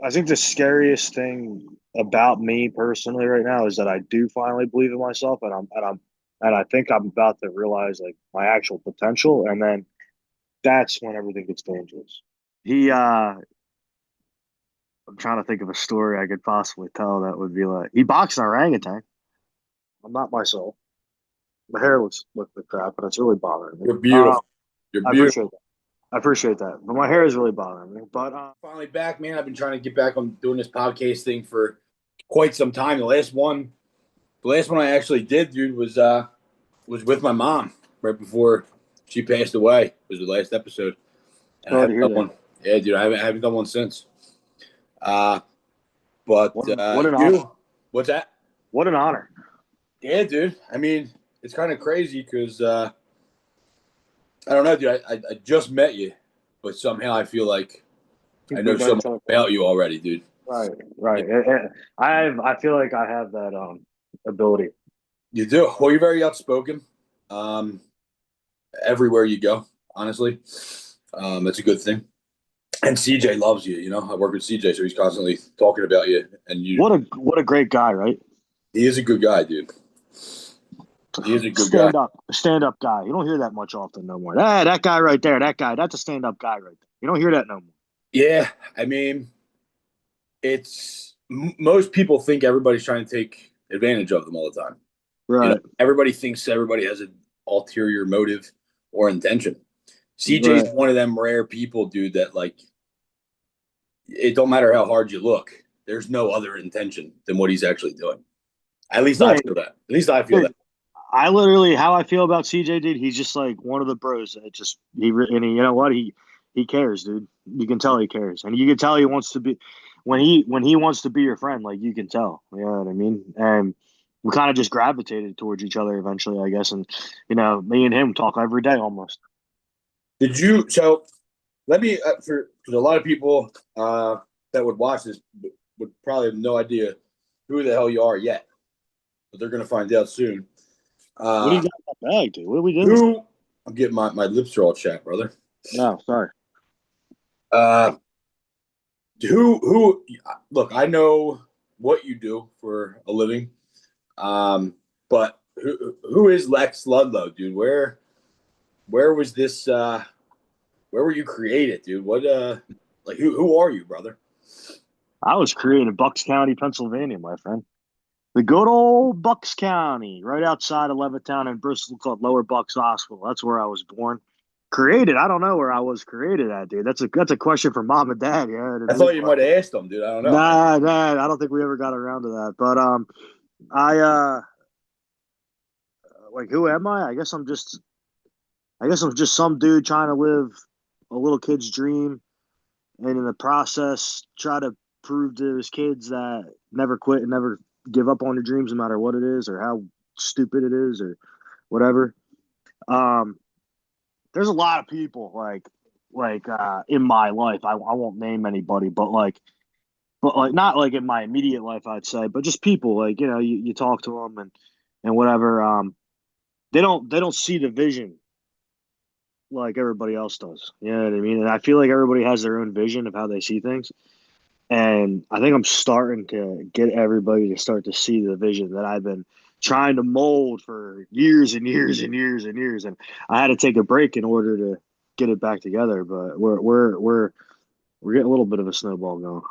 I think the scariest thing about me personally right now is that I do finally believe in myself, and I think I'm about to realize like my actual potential, and then that's when everything gets dangerous. He, I'm trying to think of a story I could possibly tell that would be like he boxed an orangutan. I'm not myself. My hair looks like crap, but it's really bothering me. You're beautiful. You're I beautiful. appreciate that. I appreciate that, but my hair is really bothering me. But Finally back, man. I've been trying to get back on doing this podcast thing for quite some time. The last one I actually did, dude, was with my mom right before she passed away. It was the last episode, and I sorry to haven't hear done that. one. Yeah, dude, I haven't done one since. Uh, but What an honor. you, what's that? What an honor. Yeah, dude. I mean, it's kind of crazy because I don't know, dude. I just met you, but somehow I feel like I know We've known so each much other for a about long you time. already, dude. Right, Yeah, right. I feel like I have that ability. you do. Well, you're very outspoken. Um, everywhere you go, honestly, that's a good thing. And CJ loves you. You know, I work with CJ, so he's constantly talking about you. And you, What a great guy, right? he is a good guy, dude. He is a good guy. Stand up guy. You don't hear that much often no more. That guy right there, that guy, that's a stand up guy right there. You don't hear that no more. Yeah, I mean, most people think everybody's trying to take advantage of them all the time. You know, Right, everybody thinks everybody has an ulterior motive or intention. CJ's right. one of them rare people, dude, that like it don't matter how hard you look. There's no other intention than what he's actually doing. At least I Yeah, feel that. At least I feel that. dude, I literally how I feel about CJ, dude. He's just like one of the bros. That just and he, you know what he cares, dude. You can tell he cares, and you can tell he wants to be when he wants to be your friend. Like you can tell, you know what I mean. And we kind of just gravitated towards each other eventually, I guess. And you know, me and him talk every day almost. Did you? So let me for because a lot of people that would watch this would probably have no idea who the hell you are yet, but they're gonna find out soon. What do you Uh, got in that bag, dude? What are we doing? who? I'm getting my lips are all chapped, brother. No, sorry. Uh, who? Look, I know what you do for a living, but who is Lex Ludlow, dude? Where was this? Where were you created, dude? What? Like who are you, brother? I was created in Bucks County, Pennsylvania, my friend. The good old Bucks County, right outside of Levittown in Bristol, called Lower Bucks Hospital. That's where I was born. Created, I don't know where I was created at, dude. That's a question for mom and dad, yeah, to I me. thought you But might have asked them, dude. I don't know. I don't think we ever got around to that. But I like who am I? I guess I'm just some dude trying to live a little kid's dream, and in the process, try to prove to his kids that never quit and never give up on your dreams, no matter what it is or how stupid it is or whatever. Um, there's a lot of people in my life. I won't name anybody, but like not like in my immediate life, I'd say, but just people like you know you talk to them and whatever. They don't see the vision like everybody else does. You know what I mean? And I feel like everybody has their own vision of how they see things. And I think I'm starting to get everybody to start to see the vision that I've been trying to mold for years and years and years and years. And I had to take a break in order to get it back together. But we're getting a little bit of a snowball going.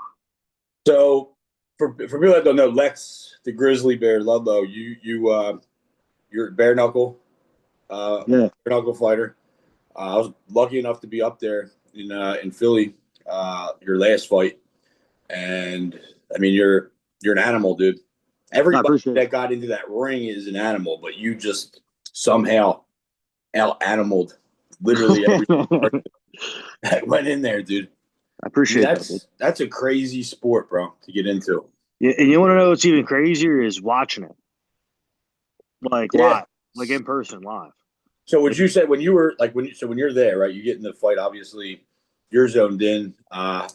So for people that don't know, Lex the Grizzly Bear Ludlow, you're a Yeah, bare knuckle fighter. I was lucky enough to be up there in Philly, your last fight, and I mean you're an animal, dude. I Everybody appreciate it. that got into that ring is an animal, but you just somehow out animaled literally every I that went in there, dude. I mean, appreciate that, dude. that's a crazy sport, bro, to get into. Yeah, and you want to know what's even crazier is watching it like Yeah. live, like in person, live. So would Like you say when you were like when you're there, right? You get in the fight, obviously you're zoned in. I'm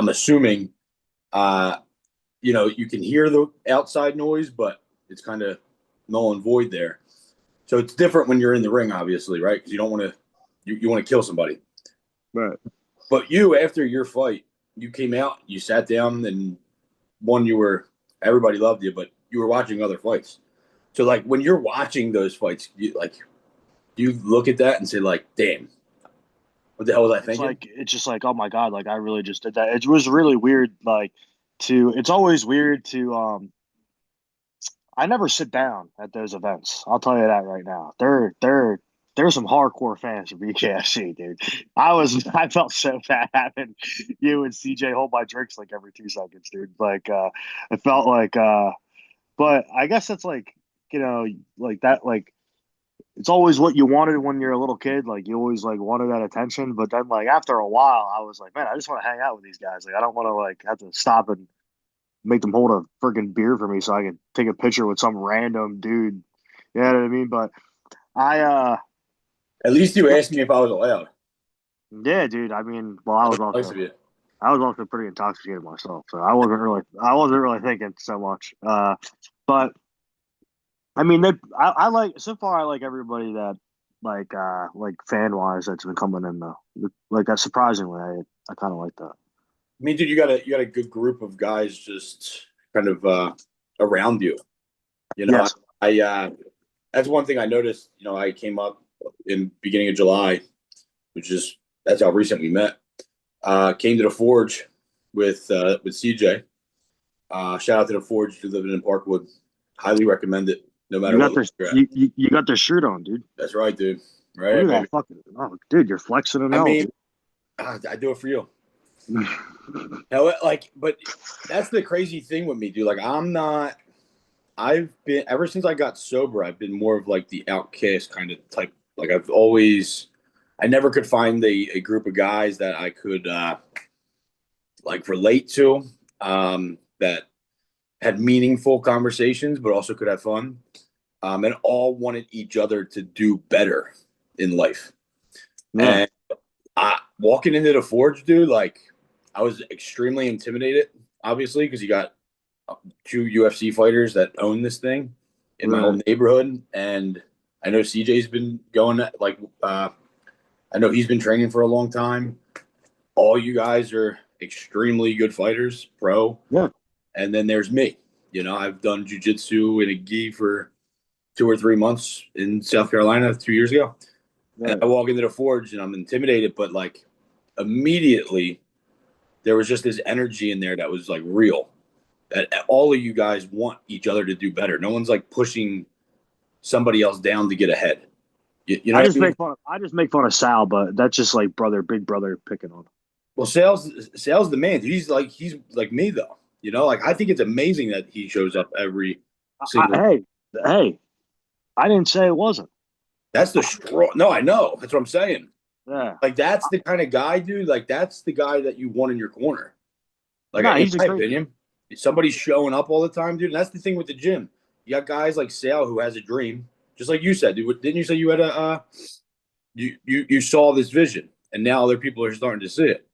assuming uh you can hear the outside noise, but it's kind of null and void there. So it's different when you're in the ring, obviously, right? Because you don't want to you want to kill somebody. right. But you after your fight, you came out, you sat down, and everybody loved you, but you were watching other fights. So like when you're watching those fights, you look at that and say like, damn, what the hell was I It's thinking? like it's just like, oh my God, like I really just did that. It was really weird, like it's always weird to I never sit down at those events. I'll tell you that right now. There's some hardcore fans of BKFC, dude. I felt so bad having you and CJ hold my drinks like every 2 seconds, dude. Like it felt like but I guess that's like, like that, like it's always what you wanted when you're a little kid. Like you always like wanted that attention. But then like after a while I was like, man, I just want to hang out with these guys. Like I don't want to like have to stop and make them hold a freaking beer for me so I can take a picture with some random dude. You know what I mean? But I At least you asked me if I was allowed. yeah, dude. I mean, well, That was nice of you. I was also pretty intoxicated myself, so I wasn't really thinking so much. But I mean, I like so far. I like everybody that like fan wise that's been coming in though. Like that surprisingly, I kind of like that. I mean, dude, you got a good group of guys just kind of around you. You know, Yes. that's one thing I noticed. You know, I came up in beginning of July, which is that's how recent we met. Came to the Forge with CJ. Shout out to the Forge if you're living in Parkwood. Highly recommend it, no matter You got what this. you're at. You got this shirt on, dude. That's right, dude. Look Right, at baby. that fucking. Oh, dude, you're flexing and I all, mean, dude. I do it for you. Hell, like, but that's the crazy thing with me, dude. Like, I'm not. I've been ever since I got sober. I've been more of like the outcast kind of type. Like, I never could find a group of guys that I could like relate to. That had meaningful conversations, but also could have fun. And all wanted each other to do better in life. Yeah. And walking into the Forge, dude, like I was extremely intimidated, obviously, because you got two UFC fighters that own this thing in my Right. whole neighborhood, and I know CJ's been going like I know he's been training for a long time. All you guys are extremely good fighters, pro, Yeah. and then there's me. You know, I've done jujitsu in a gi for 2 or 3 months in South Carolina 2 years ago. And Right. I walk into the Forge and I'm intimidated, but like immediately there was just this energy in there that was like real. That all of you guys want each other to do better. No one's like pushing somebody else down to get ahead. You know what I mean? I just make fun of Sal, but that's just like big brother picking on him. Well, sales the man. He's like me though. You know, like I think it's amazing that he shows up every single. Hey, hey, I didn't say it wasn't. That's the straw. No, I know. That's what I'm saying. Yeah. Like that's the kind of guy, dude. Like that's the guy that you want in your corner. Like No, in he's a my great. opinion, somebody's showing up all the time, dude. And that's the thing with the gym. You got guys like Sale who has a dream, just like you said, dude. Didn't you say you had a you saw this vision, and now other people are starting to see it,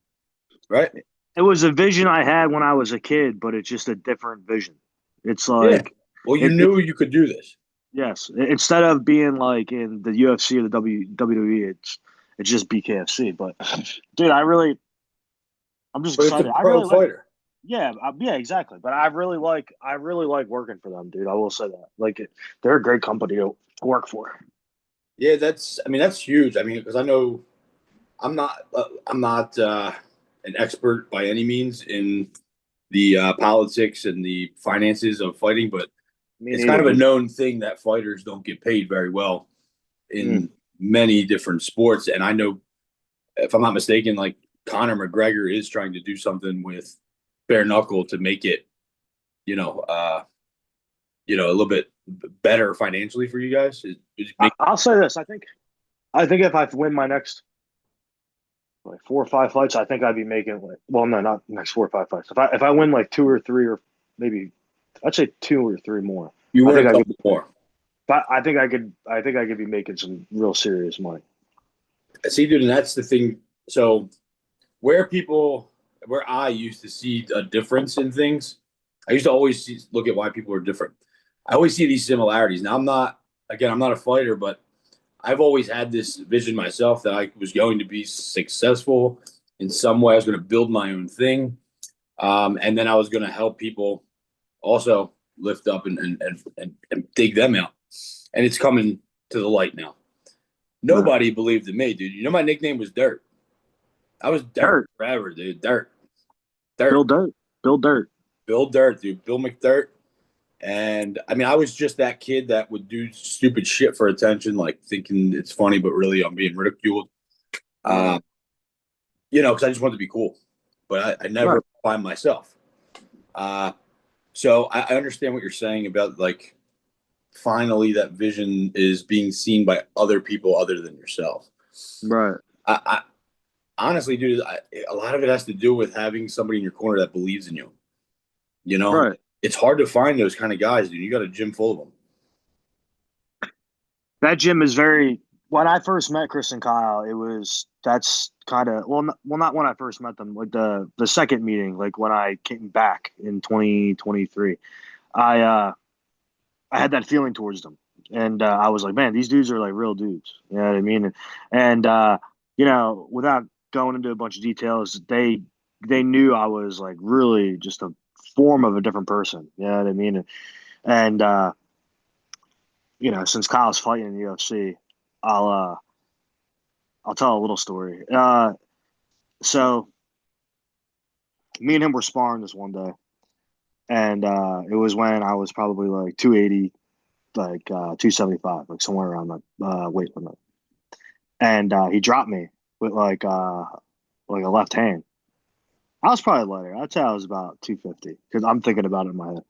right? It was a vision I had when I was a kid, but it's just a different vision. It's Yeah. like Well, you it knew you could do this. yes. Instead of being like in the UFC or the WWE, it's just BKFC. But dude, I'm just But it's a excited. I pro really like. fighter. Yeah, yeah, exactly. But I really like working for them, dude. I will say that. Like, they're a great company to work for. Yeah, I mean that's huge. I mean because I know I'm not an expert by any means in the politics and the finances of fighting, but Me it's kind of a neither. known thing that fighters don't get paid very well Mm. in many different sports. And I know, if I'm not mistaken, like Conor McGregor is trying to do something with bare knuckle to make it, you know, a little bit better financially for you guys. I'll say this. I think if I win my next like 4 or 5 fights, I think I'd be making like, well, no, not next 4 or 5 fights. If I win like 2 or 3 or maybe I'd say 2 or 3 more. You I win think a I could. couple more. But I think I could be making some real serious money. See, dude, and that's the thing. So where I used to see a difference in things, I used to always look at why people are different. I always see these similarities. Now, I'm not a fighter, but I've always had this vision myself that I was going to be successful in some way. I was going to build my own thing. And then I was going to help people also lift up and dig them out. And it's coming to the light now. Nobody believed in me, dude. You know, my nickname was Dirt. I was Dirt forever, dude. Dirt. Bill Dirt. Bill Dirt. Bill Dirt, dude. Bill McDirt. And I mean, I was just that kid that would do stupid shit for attention, like thinking it's funny, but really I'm being ridiculed. You know, because I just wanted to be cool, but I never find myself. So I understand what you're saying about like finally that vision is being seen by other people other than yourself. Right. I honestly, dude, a lot of it has to do with having somebody in your corner that believes in you. You know, Right. it's hard to find those kind of guys, dude. You got a gym full of them. That gym is very. When I first met Chris and Kyle, that's kind of not when I first met them, like the second meeting, like when I came back in 2023. I had that feeling towards them, and I was like, man, these dudes are like real dudes. You know what I mean? And you know, without going into a bunch of details, they knew I was like really just a form of a different person. You know what I mean? And you know, since Kyle's fighting in the UFC, I'll uh, I'll tell a little story. So me and him were sparring this one day, and it was when I was probably like 280, like 275, like somewhere around the weight limit. And he dropped me with like a left hand. I was probably lighter. I'd say I was about 250 because I'm thinking about it in my head.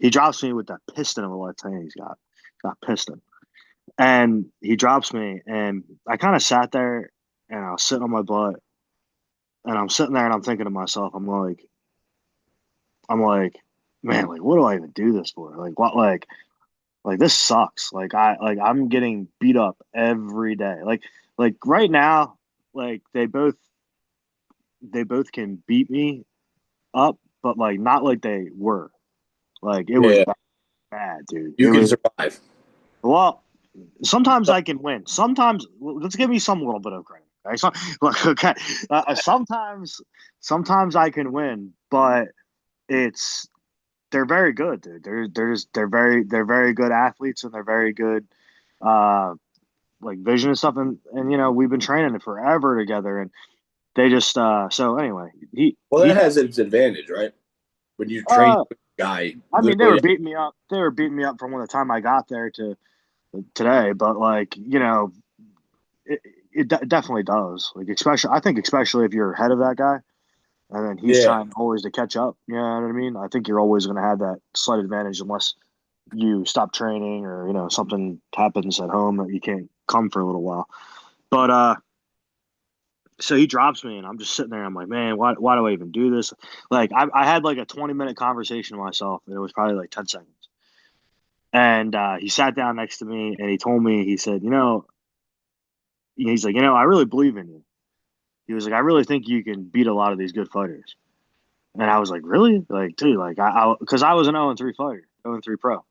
He drops me with that piston of a left hand he's got. Got piston. And he drops me, and I kind of sat there and I was sitting on my butt, and I'm sitting there and I'm thinking to myself, I'm like, man, like, what do I even do this for? Like, what, like this sucks. I'm getting beat up every day. Like right now, like they both can beat me up, but like not like they were. Like it was Yeah, bad, dude. you It can was survive. well. Sometimes I can win. Sometimes let's give me some little bit of credit. Right? So, look, okay. Sometimes I can win, but it's they're very good, dude. They're very good athletes and they're very good uh like vision and stuff and you know we've been training it forever together and they just so anyway Well, he that has its advantage, right? When you train uh with a guy, I mean literally. they were beating me up from when the time I got there to today but like you know it, definitely does like especially I think especially if you're ahead of that guy and then he's Yeah, trying always to catch up you know what I mean I think you're always going to have that slight advantage unless you stop training or you know something happens at home that you can't come for a little while but so he drops me and I'm just sitting there. I'm like, man, why do I even do this? Like I had like a 20-minute conversation with myself and it was probably like 10 seconds. And he sat down next to me and he told me, he said, you know, he's like, you know, I really believe in you. He was like, I really think you can beat a lot of these good fighters. And I was like, really? Like, dude, like because I was an 0-3 fighter, 0-3 pro,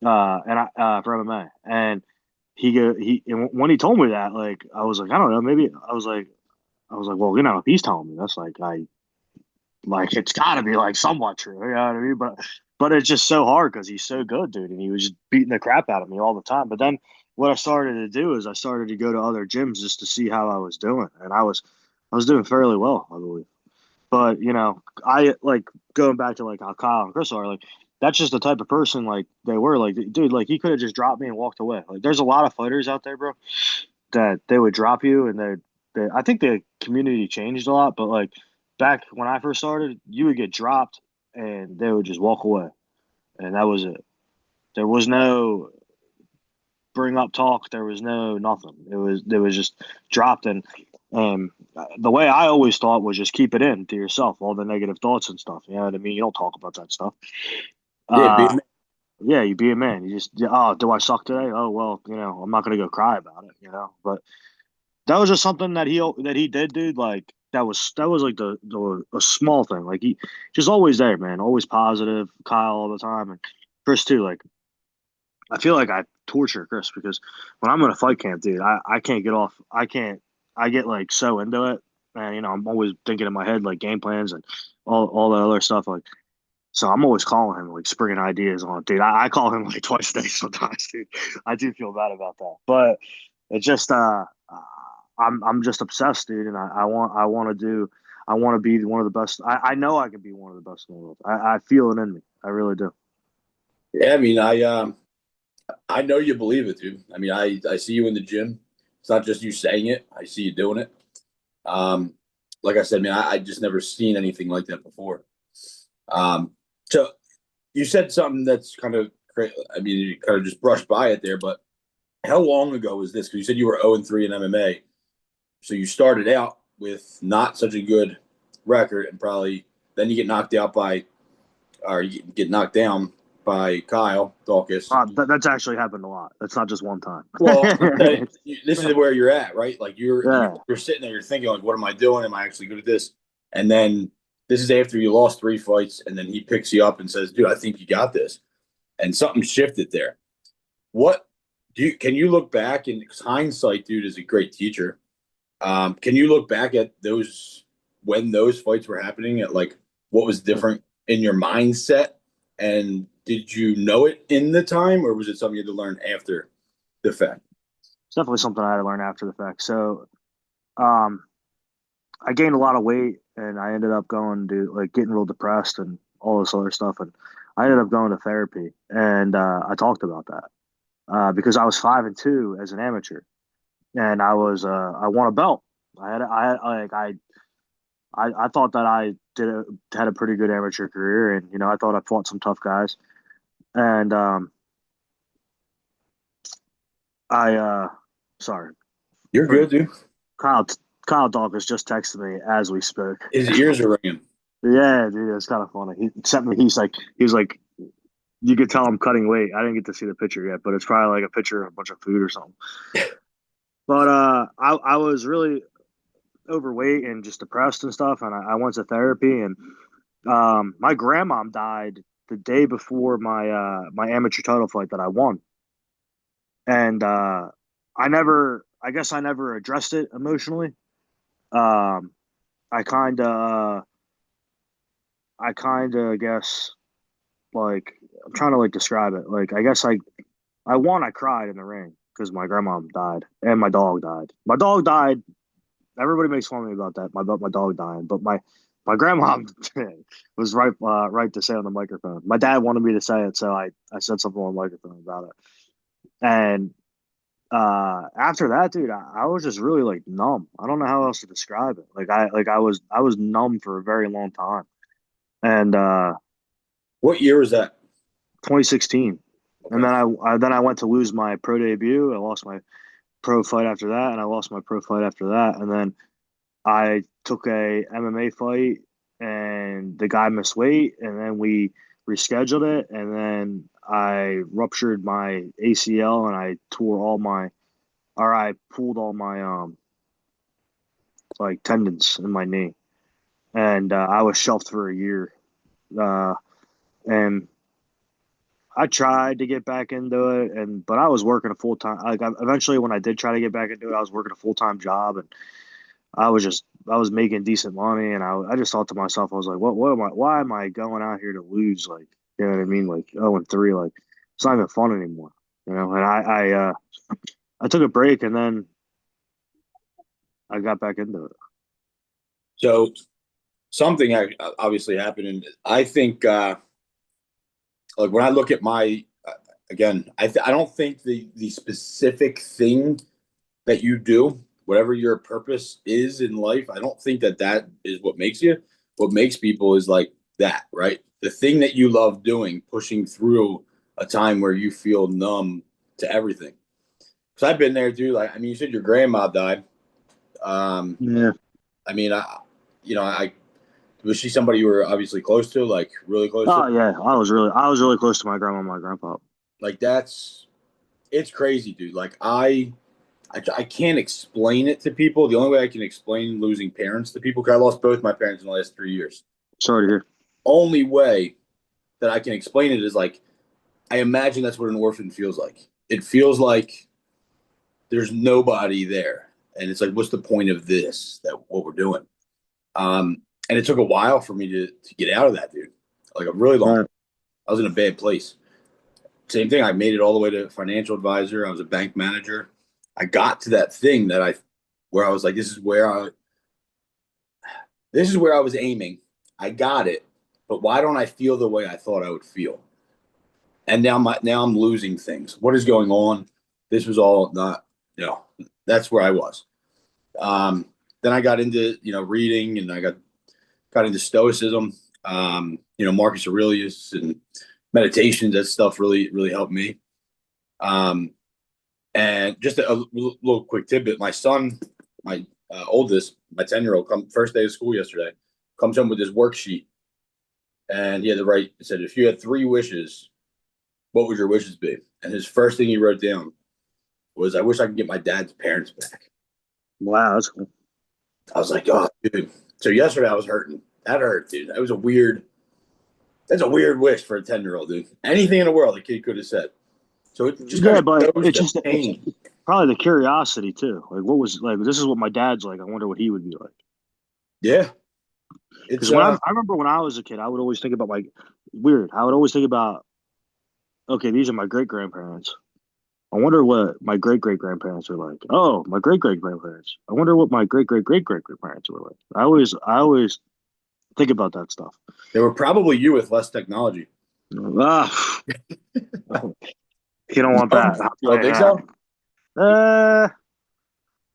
and for MMA. And and when he told me that, like, I was like, I don't know, maybe I was like, well, you know, if he's telling me that's like it's got to be like somewhat true, you know what I mean? But it's just so hard because he's so good, dude, and he was just beating the crap out of me all the time. But then what I started to do is I started to go to other gyms just to see how I was doing, and I was doing fairly well, I believe. But you know, I like going back to like how Kyle and Chris are like. That's just the type of person like they were. Like, dude, like he could have just dropped me and walked away. Like, there's a lot of fighters out there, bro, that they would drop you and I think the community changed a lot, but like back when I first started, you would get dropped and they would just walk away. And that was it. There was no bring up talk. There was no nothing. It was just dropped and the way I always thought was just keep it in to yourself, all the negative thoughts and stuff. You know what I mean? You don't talk about that stuff. yeah, Uh, yeah, you be a man. You just, oh, do I suck today? Oh, well, you know, I'm not going to go cry about it, you know, but that was just something that he did, dude. Like that was like the a small thing. Like he just always there, man. Always positive. Kyle all the time, and Chris too. Like I feel like I torture Chris because when I'm in a fight camp, dude, I can't get off. I can't. I get like so into it, and I'm always thinking in my head like game plans and all that other stuff. Like, so I'm always calling him, like springing ideas on, dude. I call him like twice a day sometimes, dude. I do feel bad about that, but it's just I'm just obsessed, dude, and I want to be one of the best. I know I can be one of the best in the world. I feel it in me. I really do. Yeah, I mean, I know you believe it, dude. I mean, I see you in the gym. It's not just you saying it. I see you doing it. Um, like I said, man, I just never seen anything like that before. Um, so you said something that's kind of crazy. I mean, you kind of just brushed by it there, but how long ago was this? Because you said you were 0-3 in MMA. So you started out with not such a good record, and probably then you get knocked out by, or you get knocked down by Kyle Dawkins. That's actually happened a lot. That's not just one time. Well, this is where you're at, right? Like Yeah. you're sitting there, you're thinking like, what am I doing? Am I actually good at this? And then this is after you lost 3 fights, and then he picks you up and says, "Dude, I think you got this." And something shifted there. What can you look back and hindsight, dude, is a great teacher. Can you look back at those when those fights were happening at like what was different in your mindset? And did you know it in the time, or was it something you had to learn after the fact? It's definitely something I had to learn after the fact. So, um, I gained a lot of weight, and I ended up going to like getting real depressed and all this other stuff, and I ended up going to therapy, and I talked about that because I was 5-2 as an amateur, and I won a belt. I thought that had a pretty good amateur career, and I thought I fought some tough guys, and I sorry, You're good, dude. Kyle Kyle Dawkins just texted me as we spoke. His ears are ringing. Yeah, dude, it's kind of funny. He sent me. He was like, you could tell I'm cutting weight. I didn't get to see the picture yet, but it's probably like a picture of a bunch of food or something. But I was really overweight and just depressed and stuff, and I went to therapy, and my grandmom died the day before my amateur title fight that I won, and I guess I never addressed it emotionally. Um, I kind of guess like I'm trying to like describe it. Like I guess I won. I cried in the ring because my grandma died and my dog died. My dog died. Everybody makes fun of me about that. My dog dying, but my grandma was right to say on the microphone. My dad wanted me to say it, so I said something on the microphone about it. And after that, dude, I was just really like numb. I don't know how else to describe it. I was numb for a very long time. And What year was that? 2016. And Okay. then I went to lose my pro debut. I lost my pro fight after that, and I lost my pro fight after that. And then I took a MMA fight, and the guy missed weight, and then we rescheduled it, and then I ruptured my ACL, and I pulled all my like tendons in my knee, and I was shelved for a year. Uh, and I tried to get back into it, but I was working a full time. Eventually, when I did try to get back into it, I was working a full time job, and I was making decent money, and I just thought to myself, I was like, what am I? Why am I going out here to lose? Like, you know what I mean? Like 0-3, like it's not even fun anymore, And I took a break, and then I got back into it. So something obviously happened, and I think like when I look at my again, I don't think the specific thing that you do, whatever your purpose is in life, I don't think that is what makes you. What makes people is like that, right? The thing that you love doing, pushing through a time where you feel numb to everything. Because I've been there, dude. Like, I mean, you said your grandma died. Um, Yeah. I mean, I was she somebody you were obviously close to, like really close to? Oh yeah, I was really close to my grandma and my grandpa. Like it's crazy, dude. Like I can't explain it to people. The only way I can explain losing parents to people, because I lost both my parents in the last 3 years. Sorry to hear. Only way that I can explain it is like I imagine that's what an orphan feels like. It feels like there's nobody there, and it's like, what's the point of this? That what we're doing? And it took a while for me to get out of that, dude. Like a really long. Right. I was in a bad place. Same thing. I made it all the way to financial advisor. I was a bank manager. I got to that thing where I was like, this is where I was aiming. I got it, but why don't I feel the way I thought I would feel? And now I'm losing things. What is going on? This was all not, that's where I was. Then I got into, reading, and I got into stoicism, Marcus Aurelius and meditations. That stuff really, really helped me. And just a little quick tidbit. My son, my oldest, my 10-year-old, first day of school yesterday, comes home with this worksheet. And he had to write, it said, if you had 3 wishes, what would your wishes be? And his first thing he wrote down was, I wish I could get my dad's parents back. Wow, that's cool. I was like, oh, dude. So yesterday I was hurting. That hurt, dude. That's a weird wish for a 10-year-old, dude. Anything in the world a kid could have said. So it just but it's just pain. it's probably the curiosity too. Like, what was like? This is what my dad's like. I wonder what he would be like. Yeah. Because I remember when I was a kid, I would always think about I would always think about, okay, these are my great grandparents. I wonder what my great great grandparents were like. Oh, my great great grandparents. I wonder what my great great great great grandparents were like. I always think about that stuff. They were probably you with less technology. Ah, you don't want that. You don't think so? I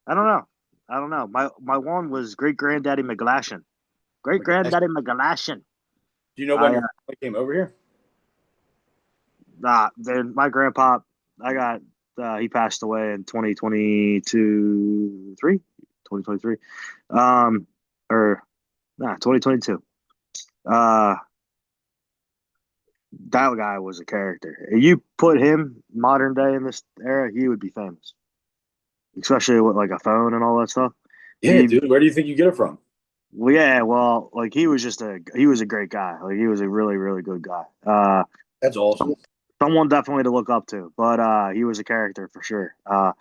don't know. I don't know. My one was great granddaddy McGlashan. Great granddaddy McGlashan. Do you know when your family came over here? Then my grandpa, he passed away in 2022, 2023. 2022. That guy was a character. If you put him modern day in this era, he would be famous. Especially with like a phone and all that stuff. Yeah, dude. Where do you think you get it from? Well, yeah, like he was a great guy. Like he was a really, really good guy. That's awesome. Someone definitely to look up to, but he was a character for sure. I'm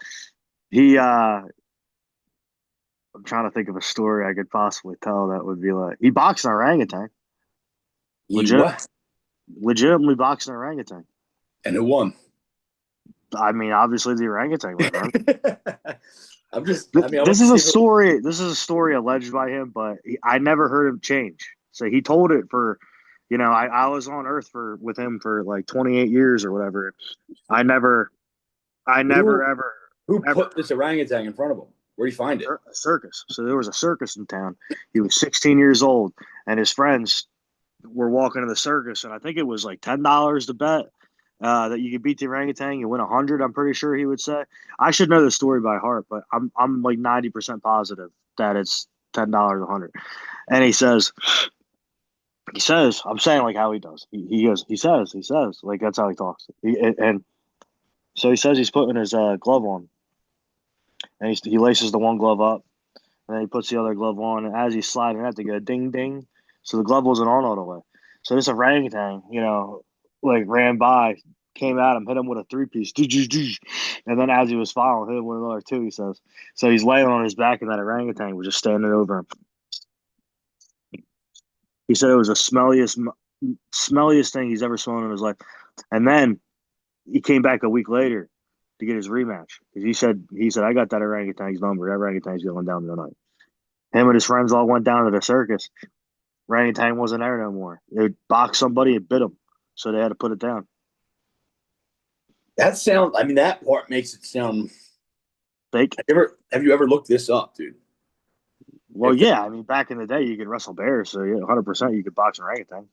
trying to think of a story I could possibly tell that would be like, he boxed an orangutan. Legitimately boxed an orangutan. And who won? I mean, obviously the orangutan won, right? This is a story. This is a story alleged by him, but I never heard him change. So he told it for, I was on Earth with him for like 28 years or whatever. I never ever. Who put this orangutan in front of him? Where'd he find it? A circus. So there was a circus in town. He was 16 years old, and his friends were walking to the circus, and I think it was like $10 to bet that you could beat the orangutan. You win 100. I'm pretty sure he would say. I should know the story by heart, but I'm like 90% positive that it's $10 100. And he says, I'm saying like how he does. He says like that's how he talks. And so he says he's putting his glove on, and he laces the one glove up, and then he puts the other glove on, and as he's sliding that, they go ding ding. So the glove wasn't on all the way. So this orangutan, like ran by, came at him, hit him with a 3-piece, and then as he was following, hit him with another 2. He says, so he's laying on his back, and that orangutan was just standing over him. He said it was the smelliest thing he's ever smelled in his life. And then he came back a week later to get his rematch because he said I got that orangutan's number. That orangutan's going down tonight. Him and his friends all went down to the circus. Orangutan wasn't there no more. They boxed somebody and bit him, so they had to put it down. That part makes it sound fake. Have you ever looked this up, dude? Well, yeah. I mean, back in the day, you could wrestle bears, so 100% you could box an orangutan.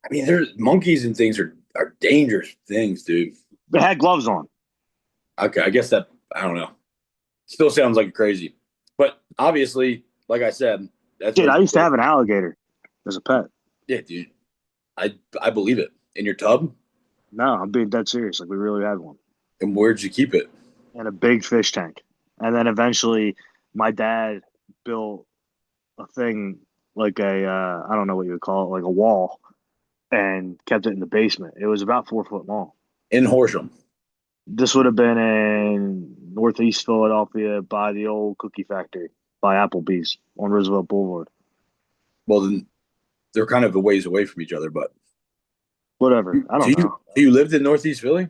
I mean, there's monkeys and things are dangerous things, dude. They had gloves on. Okay, I guess that, I don't know. Still sounds like crazy. But obviously, like I said, dude, I used to have an alligator as a pet. Yeah, dude. I believe it. In your tub? No, I'm being dead serious. Like, we really had one. And where'd you keep it? In a big fish tank. And then eventually my dad built a thing like I don't know what you would call it, like a wall, and kept it in the basement. It was about 4 foot long. In Horsham. This would have been in Northeast Philadelphia by the old cookie factory by Applebee's on Roosevelt Boulevard. Well, then they're kind of a ways away from each other, but Whatever. I so don't know. you lived in Northeast Philly?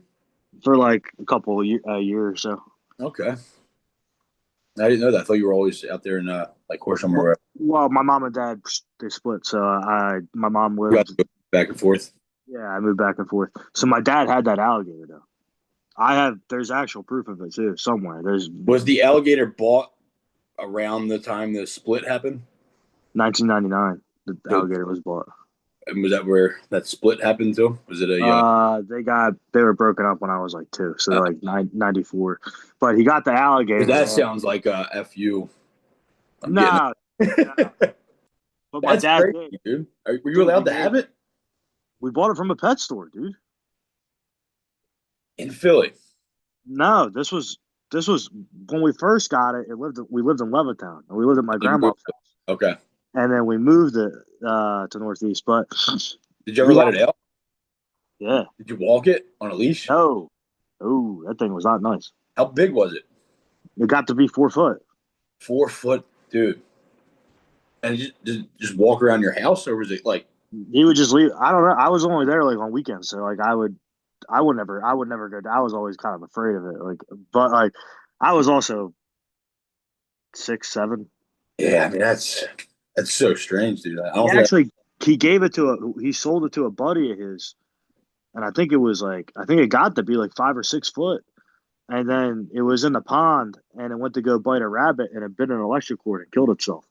For like a year or so. Okay. I didn't know that. I thought you were always out there in like Horsham or wherever. Well, my mom and dad they split, so my mom You got lived. to go back and forth. Yeah, I moved back and forth. So my dad had that alligator though. There's actual proof of it too somewhere. There's Was the alligator bought around the time the split happened? 1999. The So, alligator was bought. and was that where that split happened to? Was it a They were broken up when I was like 2, so they're like 94. But he got the alligator. that sounds like a FU. I'm No, getting no. But my That's dad crazy, did. dude. Were you allowed to have it We bought it from a pet store, dude. in Philly? No, this was when we first got it. We lived in Levittown, and we lived at my grandma's house, Okay. and then we moved it to Northeast. But Did you ever let it out? Yeah. Did you walk it on a leash? No. Oh, that thing was not nice. How big was it? It got to be 4 foot. 4 foot, dude. And just walk around your house, or was it like He would just leave. I don't know. I was only there like on weekends, so like I would never go. I was always kind of afraid of it. Like, but like I was also 6, 7. Yeah, I mean that's so strange, dude. I don't He think actually he sold it to a buddy of his, and I think it got to be like 5 or 6 foot, and then it was in the pond, and it went to go bite a rabbit, and it bit an electric cord and killed itself.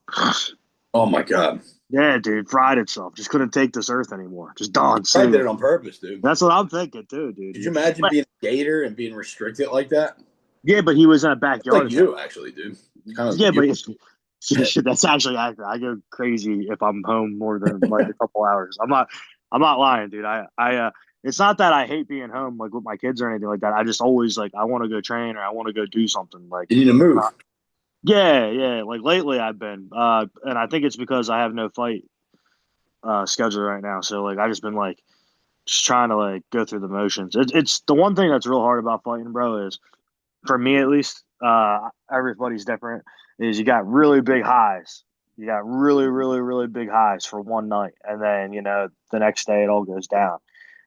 oh my god. Yeah, dude, fried itself. Just couldn't take this earth anymore. Just done. I did it on purpose, dude. That's what I'm thinking too, dude. Could you imagine being a gator and being restricted like that? Yeah, but he was in a backyard. Like you, actually, dude. Kind of Yeah, you. but that's actually accurate. I go crazy if I'm home more than like a couple hours. I'm not lying, dude. It's not that I hate being home like with my kids or anything like that. I just always like I want to go train or I want to go do something like. You need to move. Yeah. Like lately I've been, and I think it's because I have no fight schedule right now. So like I just been like just trying to like go through the motions. It's the one thing that's real hard about fighting, bro. Is for me at least, everybody's different. Is you got really big highs. You got really, really, really big highs for one night, and then the next day it all goes down.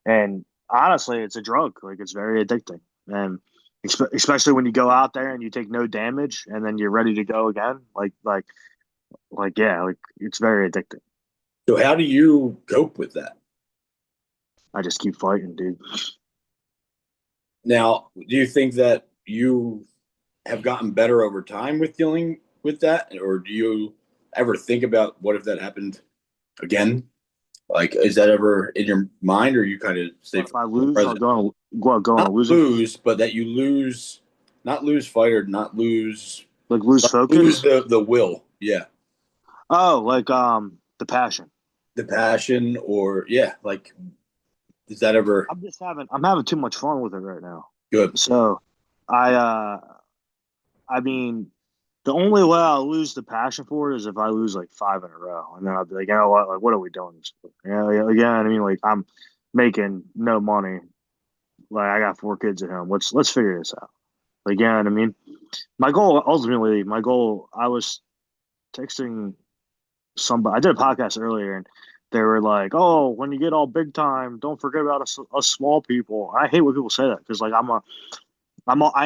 And honestly, it's a drug. Like it's very addicting, and especially when you go out there and you take no damage, and then you're ready to go again. Like it's very addicting. So how do you cope with that? I just keep fighting, dude. Now, do you think that you have gotten better over time with dealing with that, or do you ever think about what if that happened again? Like, is that ever in your mind, or you kind of stay? If I lose, I'll go on a losing. Lose, but that you lose, not lose fight or not lose, Lose focus. lose the will. Yeah. Oh, like the passion. The passion, or yeah, like, is that ever I'm having too much fun with it right now. good? So I mean, the only way I'll lose the passion for it is if I lose like 5 in a row, and then I'll be like, you know what? Like, what are we doing this for? Yeah. I mean, like, I'm making no money. Like, I got 4 kids at home. Let's figure this out. Like, yeah, I mean, my goal. I was texting somebody. I did a podcast earlier, and they were like, "Oh, when you get all big time, don't forget about us small people." I hate when people say that because, like, I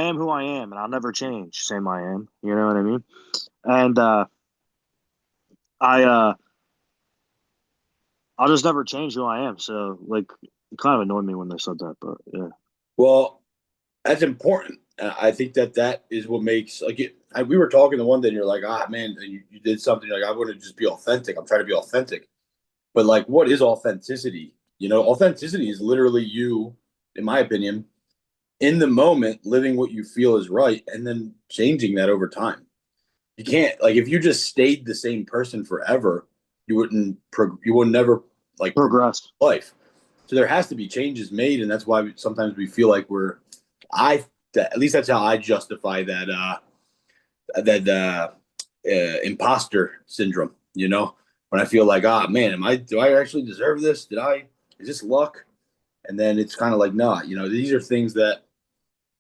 am who I am, and I'll never change. Same I am. You know what I mean? And I I'll just never change who I am. So like, it kind of annoyed me when they said that, but yeah. Well, that's important. I think that is what makes like it. We were talking the one day, and you're like, ah, man, you did something. Like, I want to just be authentic. I'm trying to be authentic. But like, what is authenticity? Authenticity is literally you, in my opinion, in the moment, living what you feel is right, and then changing that over time. You can't like if you just stayed the same person forever, you would never like Progress. life. So there has to be changes made, and that's why sometimes we feel like at least that's how I justify that imposter syndrome. When I feel like, man, do I actually deserve this? Is this luck? And then it's kind of like, no, these are things that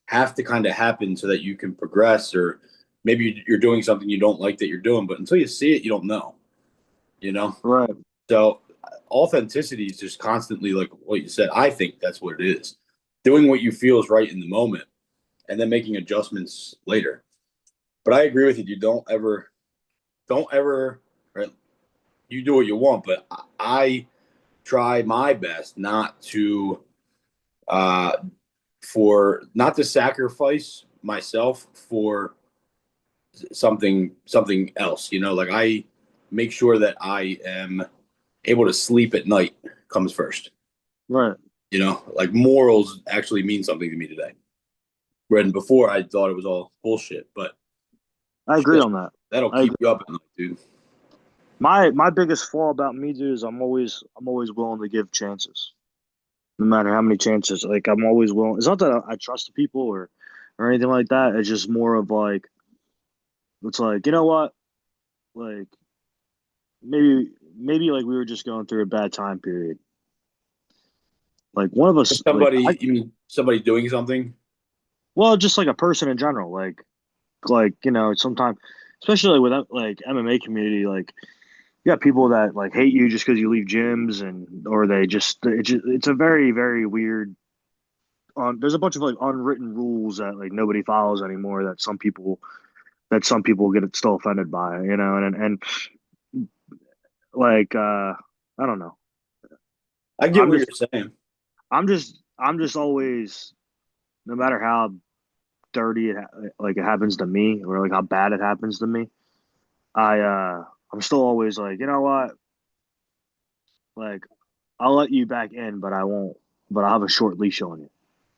have to kind of happen so that you can progress, or maybe you're doing something you don't like that you're doing, but until you see it, you don't know, you know? Right. So authenticity is just constantly like what you said. I think that's what it is. Doing what you feel is right in the moment and then making adjustments later. But I agree with you, dude. Don't ever, right? You do what you want, but I try my best not to, uh, not to sacrifice myself for something else. You know, like I make sure that I am able to sleep at night comes first. Right. You know, like morals actually mean something to me today. When before I thought it was all bullshit, but I agree shit, on that. that'll I keep agree. you up at night, dude. My biggest flaw about me, dude, is I'm always willing to give chances, no matter how many chances. Like I'm always willing. It's not that I trust the people or anything like that. It's just more of like it's like you know what, like maybe like we were just going through a bad time period. Like one of us, like I You mean somebody doing something? well, just like a person in general, like you know, sometimes, especially with like MMA community, like you got people that like hate you just because you leave gyms and or they just it's a very weird there's a bunch of like unwritten rules that like nobody follows anymore that some people get still offended by, you know, and like I don't know. I get I'm what just you're saying. I'm just always no matter how dirty like it happens to me or like how bad it happens to me, I'm still always like, you know what? Like I'll let you back in, but I won't but I'll have a short leash on you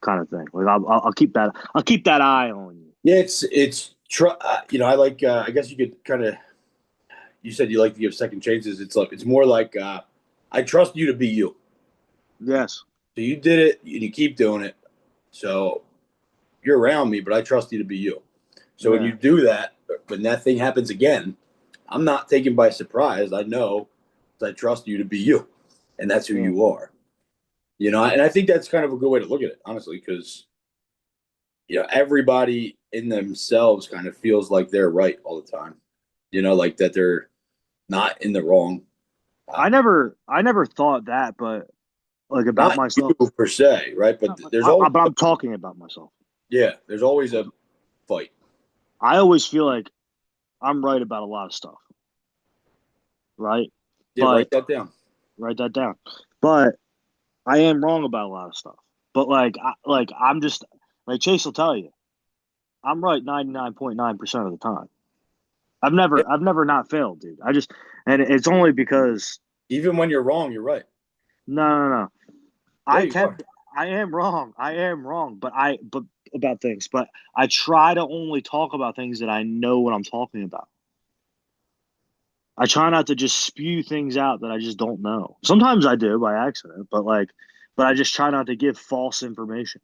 kind of thing. Like I'll keep that eye on you. Yeah, you know, I like. I guess you could kind of. You said you like to give second chances. It's more like I trust you to be you. Yes. So you did it, and you keep doing it. So you're around me, but I trust you to be you. So when Yeah. you do that, when that thing happens again, I'm not taken by surprise. I know I trust you to be you, and that's who Yeah. you are. You know, and I think that's kind of a good way to look at it, honestly, because you know everybody in themselves kind of feels like they're right all the time. You know, like that they're not in the wrong. Uh, I never thought that, but like about Not myself. you per se, right? But there's always, But I'm talking about myself. yeah, there's always a fight. I always feel like I'm right about a lot of stuff, right? Yeah, But write that down. write that down. But I am wrong about a lot of stuff. But like I'm just like Chase will tell you, I'm right 99.9% of the time. Yeah, I've never not failed, dude. I just and it's only because even when you're wrong, you're right. no. Yeah, I you are. can I am wrong. I am wrong, but about things, but I try to only talk about things that I know what I'm talking about. I try not to just spew things out that I just don't know. Sometimes I do by accident, but I just try not to give false information.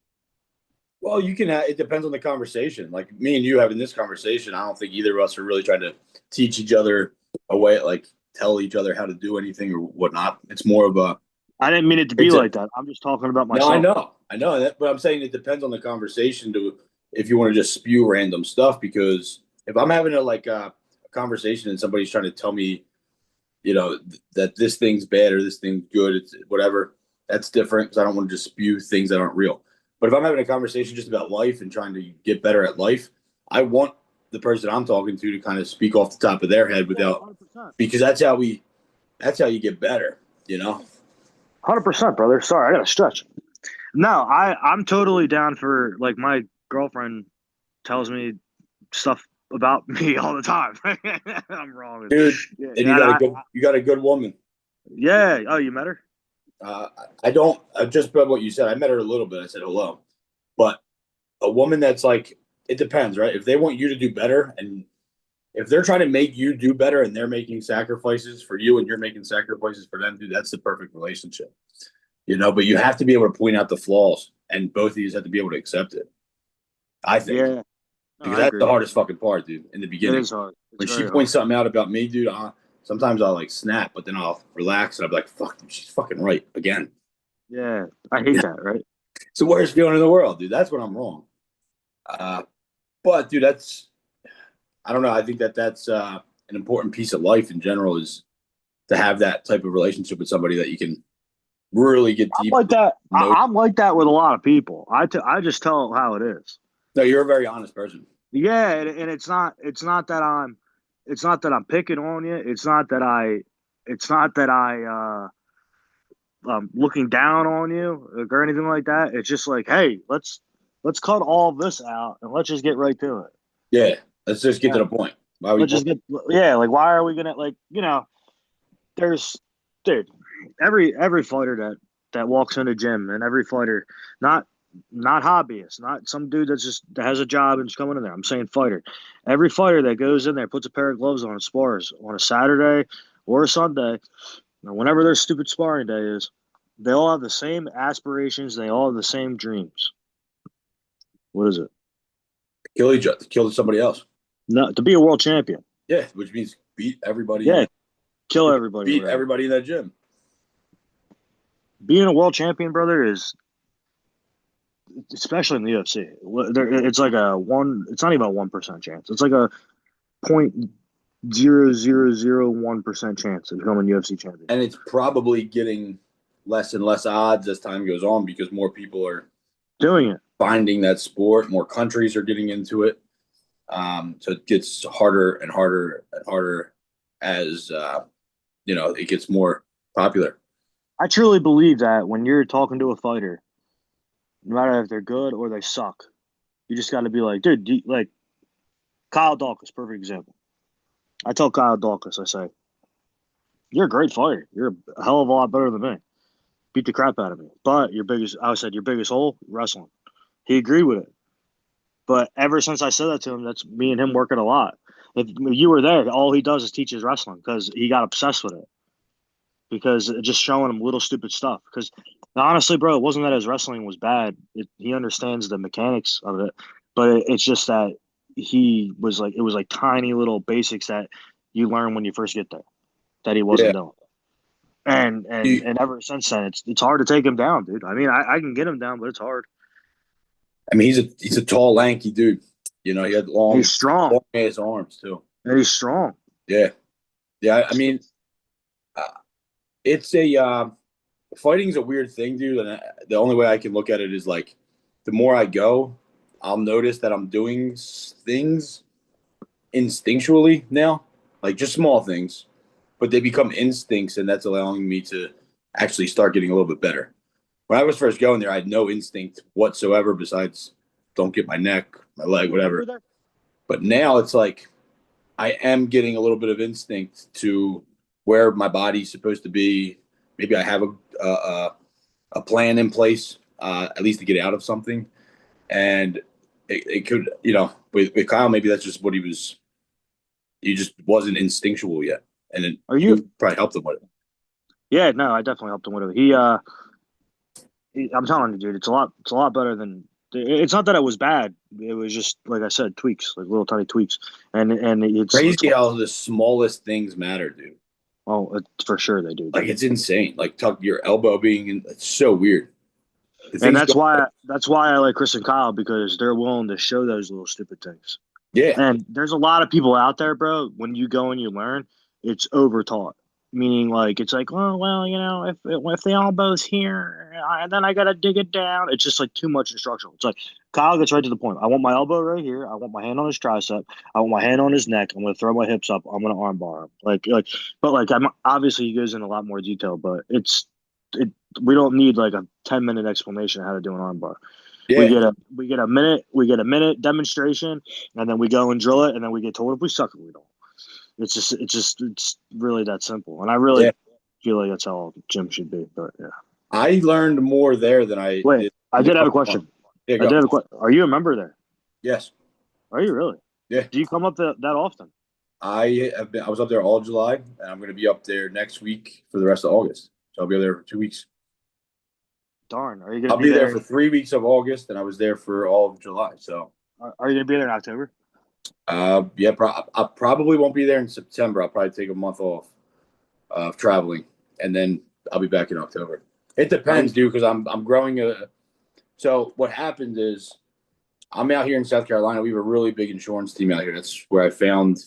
Well, you can. It depends on the conversation. Like me and you having this conversation, I don't think either of us are really trying to teach each other a way, like tell each other how to do anything or whatnot. It's more of a. I didn't mean it to be It's a. like that. I'm just talking about No, myself. I know that, but I'm saying it depends on the conversation to if you want to just spew random stuff. Because if I'm having a conversation and somebody's trying to tell me, you know, that this thing's bad or this thing's good, it's whatever. That's different because I don't want to just spew things that aren't real. But if I'm having a conversation just about life and trying to get better at life, I want the person I'm talking to kind of speak off the top of their head Yeah, without 100%. because that's how you get better, you know? 100%, brother. Sorry, I got to stretch. No, I'm totally down for like my girlfriend tells me stuff about me all the time. I'm wrong. Dude, Yeah, and and you got a good woman. yeah. Oh, you met her? Uh, I don't just about what you said. I met her a little bit. I said hello, but a woman that's like it depends, right? If they want you to do better, and if they're trying to make you do better, and they're making sacrifices for you, and you're making sacrifices for them, dude, that's the perfect relationship, you know. But you have to be able to point out the flaws, and both of you have to be able to accept it. I think Yeah. No, because I that's the agree. hardest fucking part, dude. In the It beginning, is hard. It's when she very points hard. something out about me, dude, sometimes I'll like snap, but then I'll relax and I'll be like, "Fuck, dude, she's fucking right again." Yeah, I hate that. Right? It's the worst feeling in the world, dude. That's when I'm wrong. Uh, but dude, I don't know. I think that's an important piece of life in general is to have that type of relationship with somebody that you can really get I'm deep. like that. No, I'm like that with a lot of people. I just tell how it is. no, you're a very honest person. Yeah, and it's not that I'm picking on you. It's not that looking down on you or anything like that. It's just like, hey, let's cut all of this out and let's just get right to it. Yeah, let's just get to Yeah, the point. Why we? let's just get yeah. Like, why are we gonna like there's dude every fighter that walks in a gym and every fighter not not hobbyist, not some dude that has a job and just coming in there. I'm saying fighter. Every fighter that goes in there puts a pair of gloves on and spars on a Saturday or a Sunday, or whenever their stupid sparring day is, they all have the same aspirations, they all have the same dreams. What is it? Kill each other, kill somebody else. No, to be a world champion. Yeah, which means beat everybody in Yeah, that kill everybody, beat whatever. everybody in that gym. Being a world champion, brother, is especially in the UFC. It's like a one. It's not even a 1% chance. It's like a 0.0001% chance of becoming UFC champion. And it's probably getting less and less odds as time goes on because more people are Doing it. finding that sport. More countries are getting into it. So it gets harder and harder and harder as it gets more popular. I truly believe that when you're talking to a fighter, no matter if they're good or they suck, you just got to be like, dude, like Kyle Dawkins, perfect example. I tell Kyle Dawkins, I say, you're a great fighter. You're a hell of a lot better than me. Beat the crap out of me. But I said, your biggest hole, wrestling. He agreed with it. But ever since I said that to him, that's me and him working a lot. If you were there, all he does is teaches wrestling because he got obsessed with it. Because just showing him little stupid stuff. Because honestly, bro, it wasn't that his wrestling was bad. He understands the mechanics of it, but it's just that he was like it was like tiny little basics that you learn when you first get there that he Yeah. wasn't doing. And ever since then, it's hard to take him down, dude. I mean, I can get him down, but it's hard. I mean, he's a tall, lanky dude. He had He's strong, long ass arms too. and he's strong. Yeah, yeah. I mean, uh, it's a fighting's a weird thing, dude. And the only way I can look at it is like, the more I go, I'll notice that I'm doing things instinctually now, like just small things, but they become instincts, and that's allowing me to actually start getting a little bit better. When I was first going there, I had no instinct whatsoever besides don't get my neck, my leg, whatever. But now it's like I am getting a little bit of instinct to where my body's supposed to be. Maybe I have a plan in place, at least to get out of something. And it could, with Kyle, maybe that's just what he just wasn't instinctual yet. And then you probably helped him with it. Yeah, no, I definitely helped him with it. I'm telling you, dude, it's a lot better than. It's not that it was bad. It was just like I said, tweaks, like little tiny tweaks, and it's Crazy how the smallest things matter, dude. Oh, for sure they do. Like it's insane. Like tuck your elbow being in. It's so weird. And that's why I like Chris and Kyle because they're willing to show those little stupid things. Yeah. And there's a lot of people out there, bro. When you go and you learn, it's overtaught. Meaning, like it's like, oh well, if the elbow's here, then I gotta dig it down. It's just like too much instructional. It's like Kyle gets right to the point. I want my elbow right here. I want my hand on his tricep. I want my hand on his neck. I'm gonna throw my hips up. I'm gonna armbar him. But like I'm obviously he goes in a lot more detail. But we don't need like a 10-minute explanation of how to do an armbar. Yeah. We get a minute demonstration, and then we go and drill it, and then we get told if we suck or we don't. It's really that simple, and I really feel like that's how gym should be. But yeah, I learned more there than I wait. did. I did have a question. Yeah, I did have a question. Are you a member there? Yes. Are you really? Yeah. Do you come up that often? I was up there all July, and I'm going to be up there next week for the rest of August. So I'll be there for 2 weeks. Darn, are you gonna I'll be there for 3 weeks of August, and I was there for all of July. So are you gonna be there in October? Yeah, I probably won't be there in September. I'll probably take a month off of traveling, and then I'll be back in October. It depends, dude, because I'm growing a. So what happened is I'm out here in South Carolina. We have a really big insurance team out here. That's where I found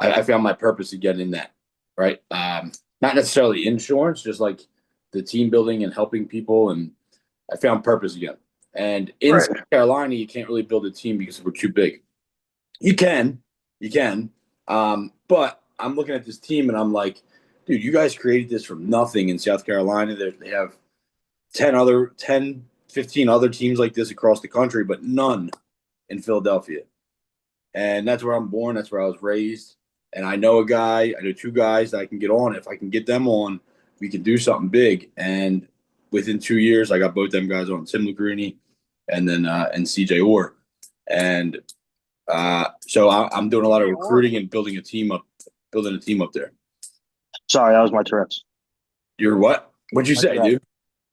my purpose again in that, right? Not necessarily insurance, just like the team building and helping people. And I found purpose again. And in South Carolina, you can't really build a team because we're too big. You can. But I'm looking at this team and I'm like, dude, you guys created this from nothing in South Carolina. They have 10, 15 other teams like this across the country, but none in Philadelphia. And that's where I'm born. That's where I was raised. And I know two guys that I can get on. If I can get them on, we can do something big. And within 2 years, I got both them guys on, Tim Lagrini and then and CJ Orr. And so I'm doing a lot of recruiting and building a team up there. Sorry, that was my Tourette's. You're what? What'd you say, dude?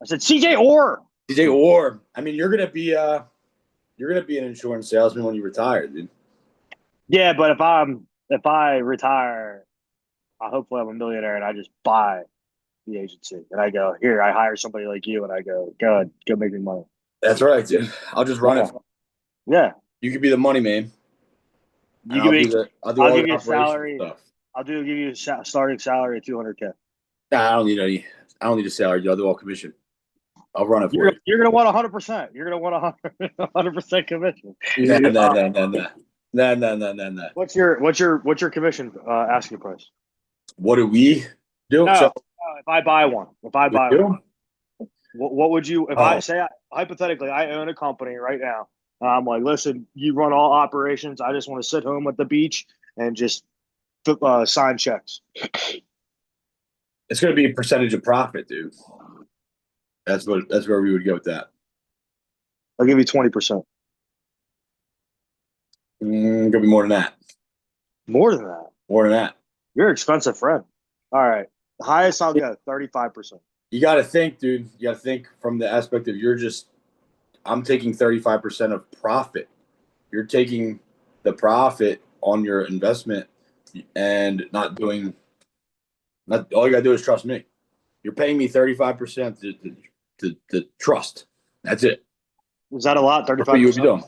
I said CJ Orr. CJ Orr. I mean, you're gonna be an insurance salesman when you retire, dude. Yeah, but if I retire, hopefully I'm a millionaire and I just buy the agency and I go, here, I hire somebody like you and I go ahead, go make me money. That's right, dude. I'll just run it. Yeah. You could be the money man. I'll give you a salary. Stuff. I'll give you a starting salary of $200K. Nah, I don't need a salary. Dude. I'll do all commission. I'll run it for you. You're gonna want 100%. You're gonna want 100% commission. No. What's your commission asking price? What do we do? No, if I buy one, what would you? If I say hypothetically, I own a company right now. I'm like, listen, you run all operations. I just want to sit home at the beach and just sign checks. It's going to be a percentage of profit, dude. That's where we would go with that. I'll give you 20%. Gonna be more than that. More than that. More than that. You're an expensive friend. All right, the highest I'll get 35%. You got to think, dude. You got to think from the aspect of I'm taking 35% of profit. You're taking the profit on your investment and not all you gotta do is trust me. You're paying me 35% to trust. That's it. Is that a lot? 35%? You would be doing.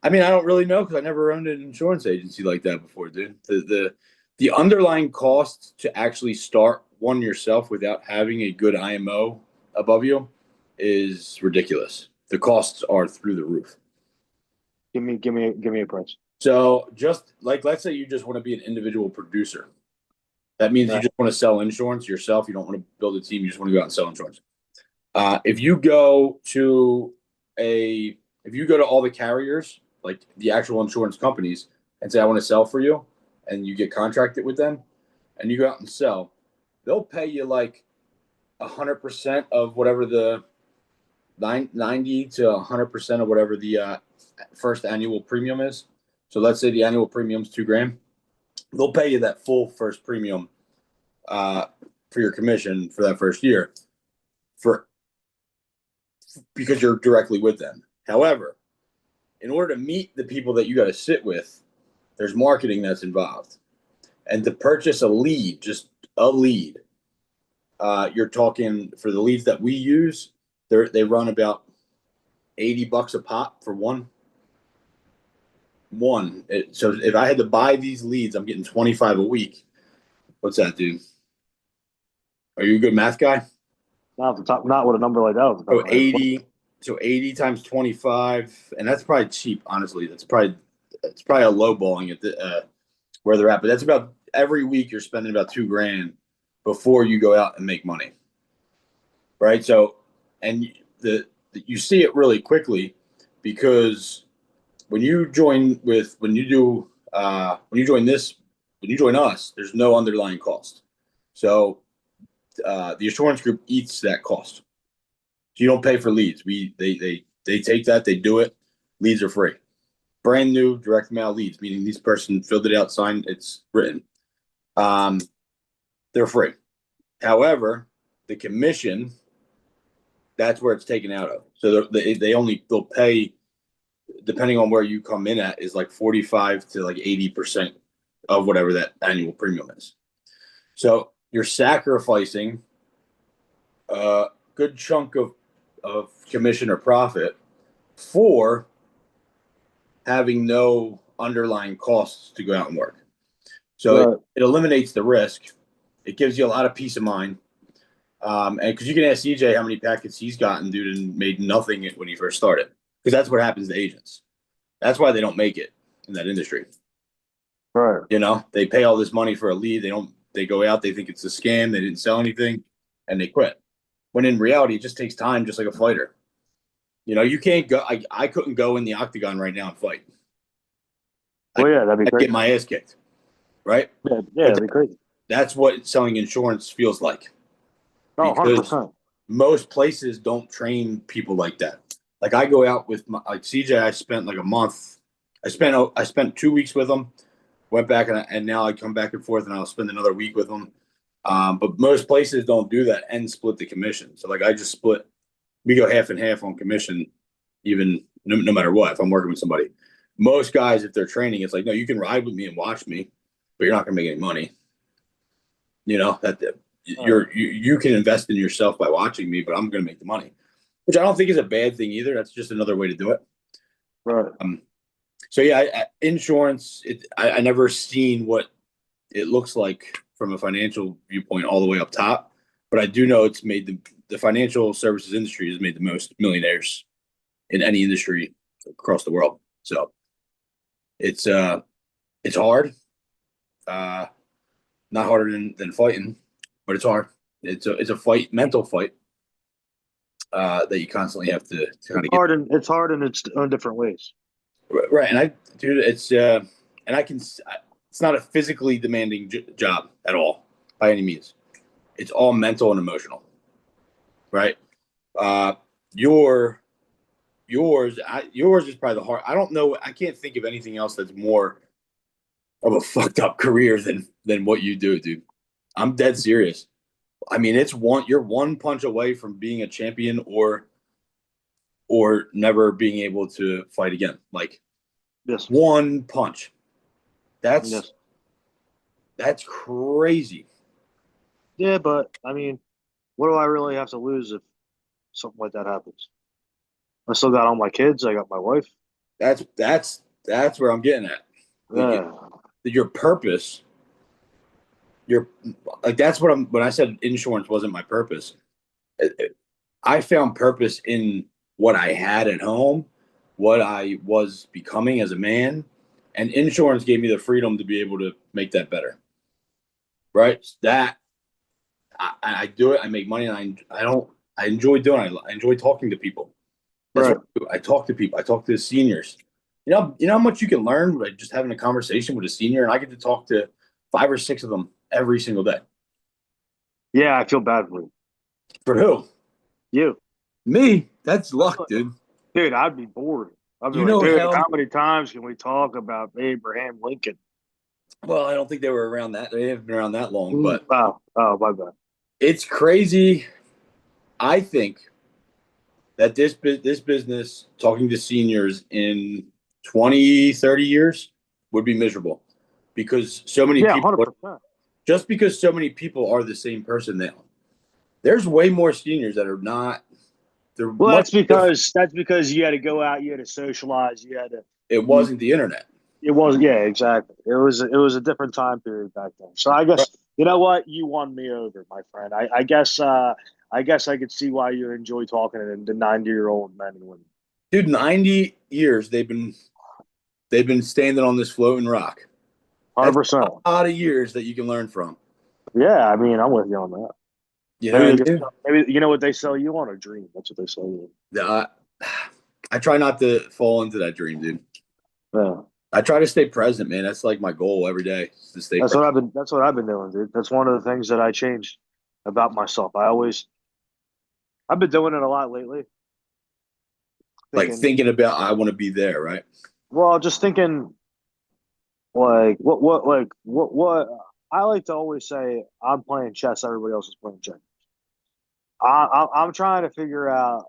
I mean, I don't really know because I never owned an insurance agency like that before, dude. The underlying cost to actually start one yourself without having a good IMO above you is ridiculous. The costs are through the roof. Give me a price. So just like, let's say you just want to be an individual producer. That means you just want to sell insurance yourself. You don't want to build a team. You just want to go out and sell insurance. If you go to all the carriers, like the actual insurance companies, and say, I want to sell for you, and you get contracted with them, and you go out and sell, they'll pay you like 100% of whatever the 90 to 100% of whatever the first annual premium is. So let's say the annual premium is $2,000. They'll pay you that full first premium for your commission for that first year because you're directly with them. However, in order to meet the people that you got to sit with, there's marketing that's involved. And to purchase a lead, just a lead, you're talking for the leads that we use, they run about $80 a pop for one. So if I had to buy these leads, I'm getting 25 a week. What's that, dude? Are you a good math guy? Not with a number like that. So 80 times 25, and that's probably cheap. Honestly, it's probably a low balling at where they're at. But that's about every week you're spending about $2,000 before you go out and make money, right? So, and you see it really quickly because when you join us, there's no underlying cost. So the insurance group eats that cost. So you don't pay for leads. They take that, they do it. Leads are free. Brand new direct mail leads, meaning this person filled it out, signed, it's written. They're free. However, the commission, that's where it's taken out of. So they'll pay, depending on where you come in at, is like 45 to like 80% of whatever that annual premium is. So you're sacrificing a good chunk of commission or profit for having no underlying costs to go out and work. So Right. it eliminates the risk. It gives you a lot of peace of mind. And because you can ask CJ how many packets he's gotten, dude, and made nothing when he first started. Because that's what happens to agents. That's why they don't make it in that industry. Right. You know, they pay all this money for a lead. They go out, they think it's a scam, they didn't sell anything, and they quit. When in reality, it just takes time, just like a fighter. You know, you can't go. I couldn't go in the octagon right now and fight. Well, yeah, that'd be I'd great. get my ass kicked, right? Yeah, But that'd be great. that's what selling insurance feels like. Oh, Because 100%. most places don't train people like that. Like I go out with like CJ, I spent like a month. I spent 2 weeks with him, went back and now I come back and forth and I'll spend another week with him. But most places don't do that and split the commission. So like I just split. We go half and half on commission, even no matter what. If I'm working with somebody, most guys, if they're training, it's like no, you can ride with me and watch me, but you're not going to make any money. You know that you can invest in yourself by watching me, but I'm going to make the money, which I don't think is a bad thing either. That's just another way to do it. Right. So yeah, insurance. I never seen what it looks like from a financial viewpoint all the way up top, but I do know it's made the financial services industry has made the most millionaires in any industry across the world. So it's hard, not harder than fighting, but it's hard. It's a fight, mental fight that you constantly have to kind of get It's hard in its own different ways. right. And dude, and I can. It's not a physically demanding job at all by any means. It's all mental and emotional, right? Uh, your yours is probably the hard. I don't know. I can't think of anything else that's more of a fucked up career than what you do, dude. I'm dead serious. I mean, you're one punch away from being a champion or never being able to fight again. Like Yes. one punch. That's Yes. that's crazy. Yeah, but I mean, what do I really have to lose if something like that happens? I still got all my kids. I got my wife. That's where I'm getting at. Yeah. Your purpose, your like that's what I'm when I said insurance wasn't my purpose. I found purpose in what I had at home, what I was becoming as a man, and insurance gave me the freedom to be able to make that better. Right? That I do it. I make money, and I enjoy doing it. I enjoy talking to people. That's Right. what I do. I talk to people. I talk to the seniors. You know how much you can learn by just having a conversation with a senior, and I get to talk to 5 or 6 of them every single day. Yeah, I feel bad for you. For who? You. Me? That's luck, dude. Dude, I'd be bored. I'd be You like, know dude, how? how many times can we talk about Abraham Lincoln? Well, I don't think they were around that. They haven't been around that long, but Oh, my bad. it's crazy. I think that this business, talking to seniors in 20, 30 years, would be miserable because so many Yeah, people. 100%. Just because so many people are the same person now, there's way more seniors that are not. They're Well, much different. that's because you had to go out, you had to socialize, you had to. It You, wasn't the internet. it was yeah, exactly. It was a different time period back then. So I Right. guess you know what, you won me over, my friend. I guess I could see why you enjoy talking to the 90-year-old men and women. Dude, 90 years they've been standing on this floating rock. That's a 100%. lot of years that you can learn from. Yeah, I mean, I'm with you on that. You know Maybe what I mean? maybe you know what they sell you on a dream. That's what they sell you. I, I try not to fall into that dream, dude. Yeah. I try to stay present, man. That's like my goal every day is to stay That's present. what I've been. That's what I've been doing, dude. That's one of the things that I changed about myself. I've been doing it a lot lately. Like Thinking, thinking about I want to be there, right? well, just thinking what. I like to always say, I'm playing chess. Everybody else is playing checkers. I'm trying to figure out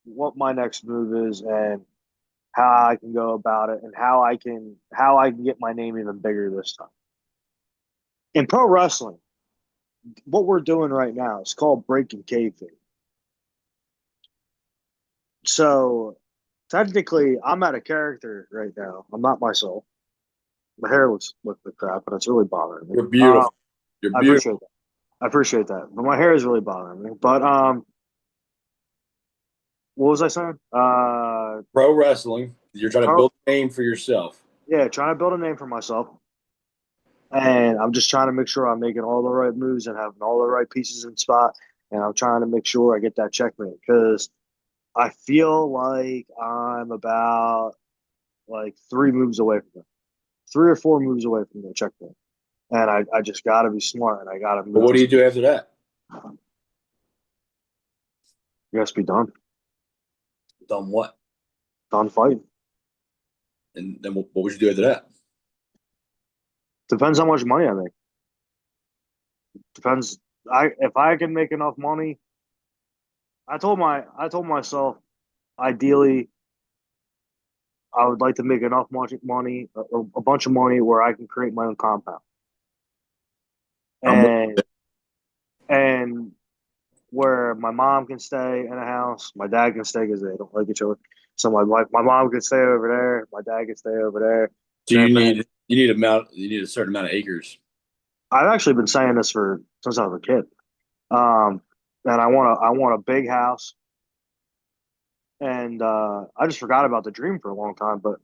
what my next move is and how I can go about it and how I can get my name even bigger this time. In pro wrestling, what we're doing right now is called breaking kayfabe. So technically, I'm out of character right now. I'm not myself. My hair looks like crap, and it's really bothering me. You're beautiful. You're I beautiful. appreciate that. I appreciate that. But my hair is really bothering me. But what was I saying? Pro wrestling. You're trying to Pro, build a name for yourself. yeah, trying to build a name for myself. And I'm just trying to make sure I'm making all the right moves and having all the right pieces in spot. And I'm trying to make sure I get that checkmate because I feel like I'm about like 3 moves away from it, 3 or 4 moves away from the checkmate. And I just got to be smart and I got to But move what do as you do after that? you guys be done, Done what? done fighting. And then what would you do after that? Depends how much money I make. Depends. If I can make enough money, I told myself ideally I would like to make enough money, a bunch of money where I can create my own compound. I'm with And and where my mom can stay in a house, my dad can stay because they don't like each other. So my mom can stay over there, my dad can stay over there. So Grandparents. you need a certain amount of acres. I've actually been saying this for since I was a kid. Um, and I want a big house, and I just forgot about the dream for a long time. But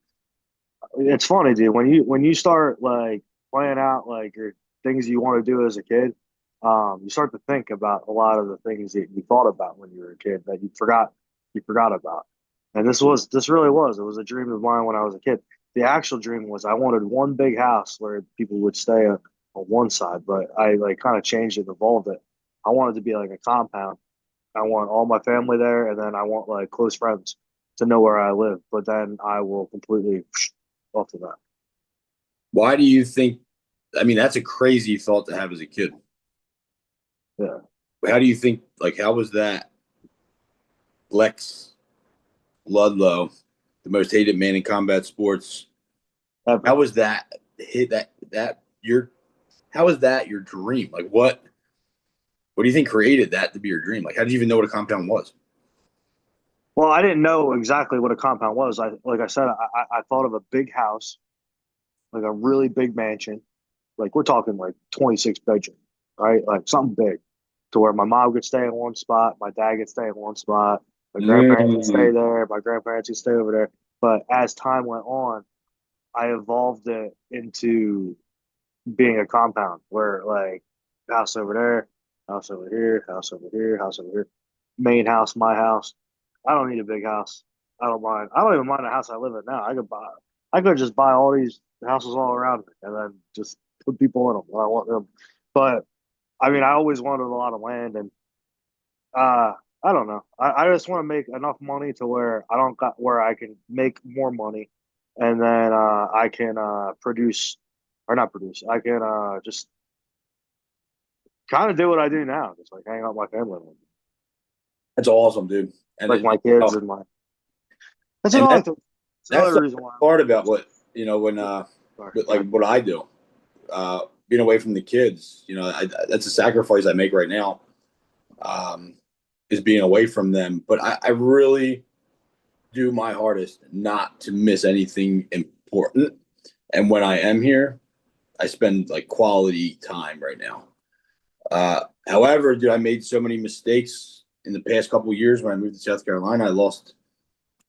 it's funny, dude. When you start like playing out like your things you want to do as a kid, you start to think about a lot of the things that you thought about when you were a kid that you forgot about. And this really was. It was a dream of mine when I was a kid. The actual dream was I wanted one big house where people would stay on one side, but I like kind of changed it, evolved it. I wanted to be like a compound. I want all my family there, and then I want like close friends to know where I live. But then I will completely off to that. Why do you think? I mean, that's a crazy thought to have as a kid. Yeah. How do you think? Like, how was that Lex Ludlow, the most hated man in combat sports? Ever. How was that hit that your? How was that your dream? Like, what do you think created that to be your dream? Like, how did you even know what a compound was? Well, I didn't know exactly what a compound was. Like I said, I thought of a big house, like a really big mansion. Like we're talking like 26 bedroom, right? Like something big to where my mom could stay in one spot, my dad could stay in one spot, my grandparents could stay Mm. there, my grandparents could stay over there. But as time went on, I evolved it into being a compound where like house over there, house over here, house over here, house over here, main house, my house. I don't need a big house. I don't mind. I don't even mind the house I live in now. I could just buy all these houses all around me and then just put people in them when I want them. But I mean, I always wanted a lot of land, and I don't know. I just want to make enough money to where I don't got where I can make more money, and then I can produce or not produce. I can just kind of do what I do now, just like hang out with my family, That's awesome, dude. And like it, my kids oh, and my. That's and another that thing. That's that's another the reason why. part about what when Sorry, but go like ahead. what I do, being away from the kids. That's a sacrifice I make right now. Um, is being away from them, but I really do my hardest not to miss anything important. And when I am here, I spend like quality time right now. However, dude, I made so many mistakes in the past couple of years when I moved to South Carolina. I lost.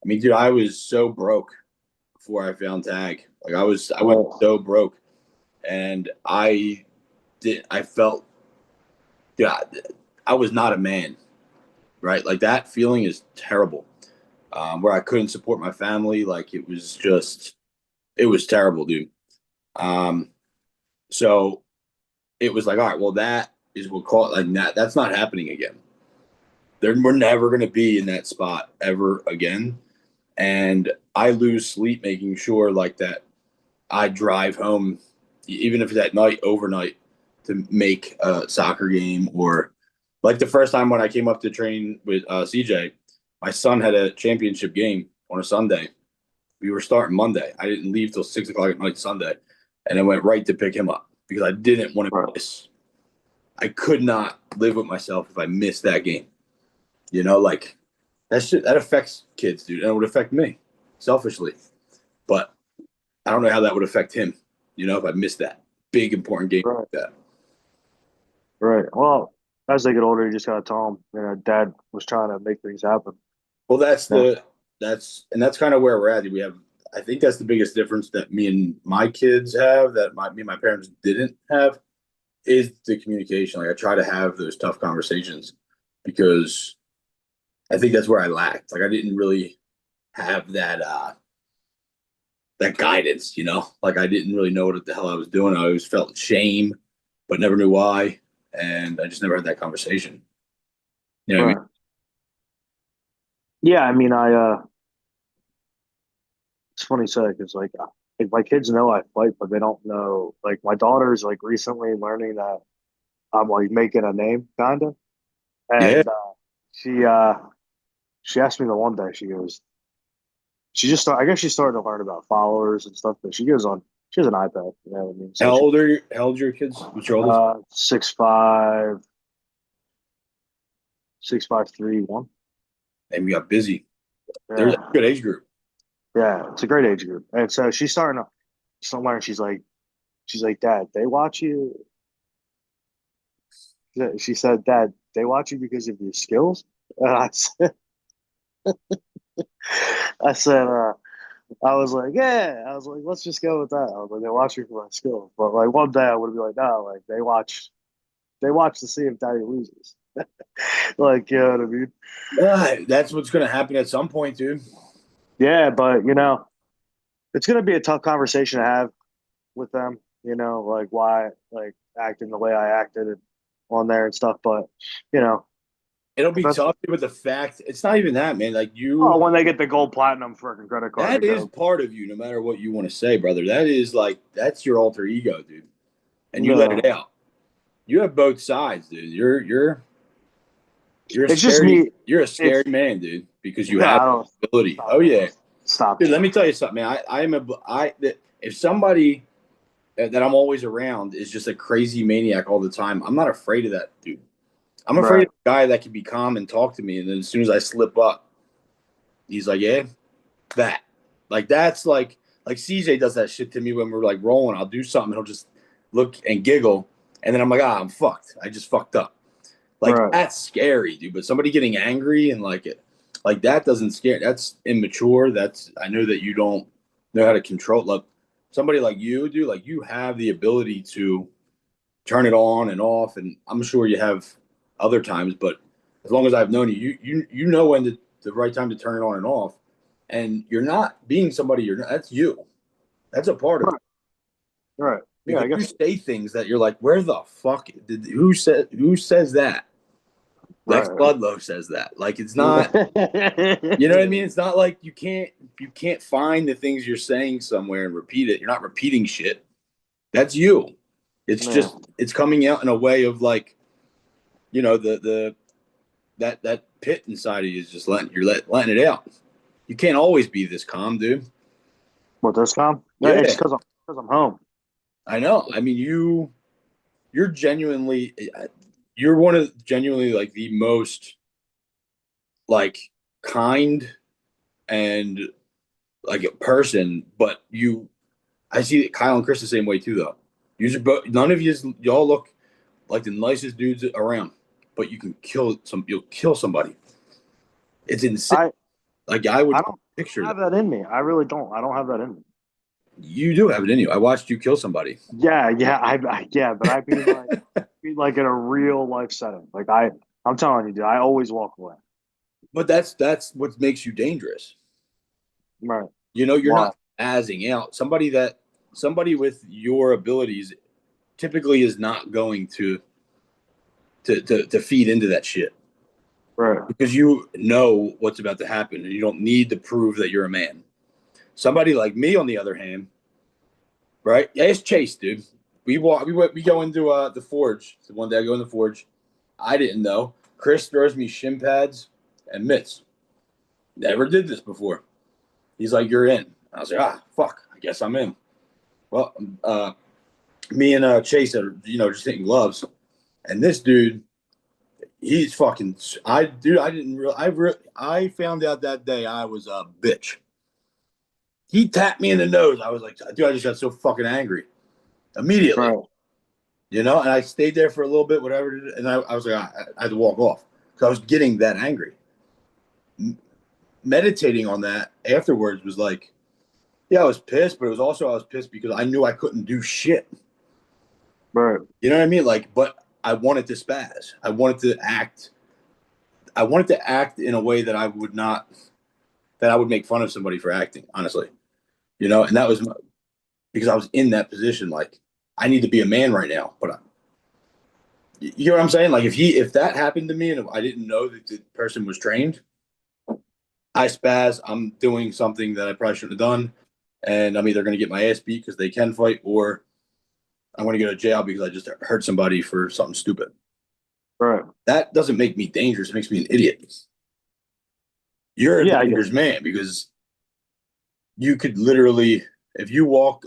I mean, dude, I was so broke before I found tag. Like I went Oh, so broke, and I felt, dude, I was not a man, right? Like that feeling is terrible. Where I couldn't support my family, like it was terrible, dude. Um, so it was like, all right, well, that is what caught like that. That's not happening again. We're never going to be in that spot ever again. And I lose sleep making sure like that I drive home, even if it's at night, overnight, to make a soccer game or like the first time when I came up to train with CJ, my son had a championship game on a Sunday. We were starting Monday. I didn't leave till 6 o'clock at night Sunday, and I went right to pick him up because I didn't want to right. miss. I could not live with myself if I missed that game. Like that shit that affects kids, dude, and it would affect me. selfishly. But I don't know how that would affect him, if I missed that big, important game Right. like that. Right. Well, as they get older, you just gotta tell them, Dad was trying to make things happen. Well, that's Yeah. that's kind of where we're at. I think that's the biggest difference that me and my kids have that me and my parents didn't have is the communication. Like I try to have those tough conversations because I think that's where I lacked. Like I didn't really have that guidance, Like I didn't really know what the hell I was doing. I always felt shame, but never knew why. And I just never had that conversation. You know what I Right. mean? Yeah, I mean, it's funny to say because like my kids know I fight, but they don't know. Like my daughter's like recently learning that I'm like making a name, kind of, Yeah. and she uh she asked me the one day. She goes, I guess she started to learn about followers and stuff, but she goes on. She has an iPad, you know what I mean? So she, How old are your kids? What's your oldest? 6'5", 6'5", 3'1". And we got busy. They're a Yeah, good age group. yeah, it's a great age group, and so she's learn. She's like, Dad, they watch you. She said, Dad, they watch you because of your skills. And I said, I was like, yeah. I was like, let's just go with that. I was like, they watch me for my skills. But like one day I would be like, no, like they watch to see if Daddy loses. Like, you know what I mean? That's what's going to happen at some point, dude. Yeah, but it's gonna be a tough conversation to have with them. Like why, like acting the way I acted on there and stuff. But you know, It'll be that's tough, but the fact it's not even that, man. Like oh, when they get the gold platinum freaking credit card to that is go. part of you, no matter what you want to say, brother. That is like that's your alter ego, dude. And you let it No, out. You have both sides, dude. You're a it's just me. you're a It's scary man, dude, because you no, have I don't the ability. stop Oh it. yeah. Stop Dude, it. let me tell you something, man. If somebody that I'm always around is just a crazy maniac all the time, I'm not afraid of that, dude. I'm afraid Right, of a guy that can be calm and talk to me, and then as soon as I slip up, he's like, "Yeah, that." Like that's like CJ does that shit to me when we're like rolling. I'll do something, he'll just look and giggle, and then I'm like, I'm fucked. I just fucked up. Like right, that's scary, dude. But somebody getting angry and like that doesn't scare. That's immature. I know that you don't know how to control. Like somebody like you, dude. Like you have the ability to turn it on and off, and I'm sure you have other times. But as long as I've known you, you know when the right time to turn it on and off, and you're not being somebody. You're not. That's you. That's a part of you right, right. Yeah, because I you guess say things that you're like, where the fuck did who says that? Lex right. Ludlow says that. Like it's not, you know what I mean? It's not like you can't find the things you're saying somewhere and repeat it. You're not repeating shit. That's you. It's Yeah, just it's coming out in a way of like, the that pit inside of you is just letting it out. You can't always be this calm, dude. what this time? Yeah, it's Yeah, because I'm home. I know. I mean, you're genuinely you're one of genuinely like the most like kind and like a person, but I see Kyle and Chris the same way too, though. None of y'all look like the nicest dudes around, but you'll kill somebody. It's insane. I Like I would I don't picture that. have that in me. I really don't. I don't have that in me. You do have it in you. I watched you kill somebody. Yeah, yeah, yeah, but I mean like in a real life setting. Like I'm telling you, dude, I always walk away. But that's what makes you dangerous. Right. You're Why? not azzing out. Somebody with your abilities typically is not going to feed into that shit. Right. Because you know what's about to happen and you don't need to prove that you're a man. Somebody like me, on the other hand, right? Yeah, it's Chase, dude. We go into the forge. So one day I go in the forge. I didn't know. Chris throws me shin pads and mitts. Never did this before. He's like, "You're in." I was like, fuck. I guess I'm in. Well, me and Chase are just hitting gloves, and this dude, he's fucking. I didn't. I found out that day I was a bitch. He tapped me in the nose. I was like, dude, I just got so fucking angry immediately. Right. And I stayed there for a little bit, whatever. And I was like, I had to walk off because I was getting that angry. Meditating on that afterwards was like, yeah, I was pissed, but it was also I was pissed because I knew I couldn't do shit. Right. You know what I mean? Like, but I wanted to spaz. I wanted to act. I wanted to act in a way that I would not, that I would make fun of somebody for acting, honestly. And that was because I was in that position. Like, I need to be a man right now. But you know what I'm saying? Like, if that happened to me and if I didn't know that the person was trained, I spaz. I'm doing something that I probably shouldn't have done, and I'm either going to get my ass beat because they can fight, or I'm going to go to jail because I just hurt somebody for something stupid. Right. That doesn't make me dangerous. It makes me an idiot. You're a dangerous man because you could literally, if you walk,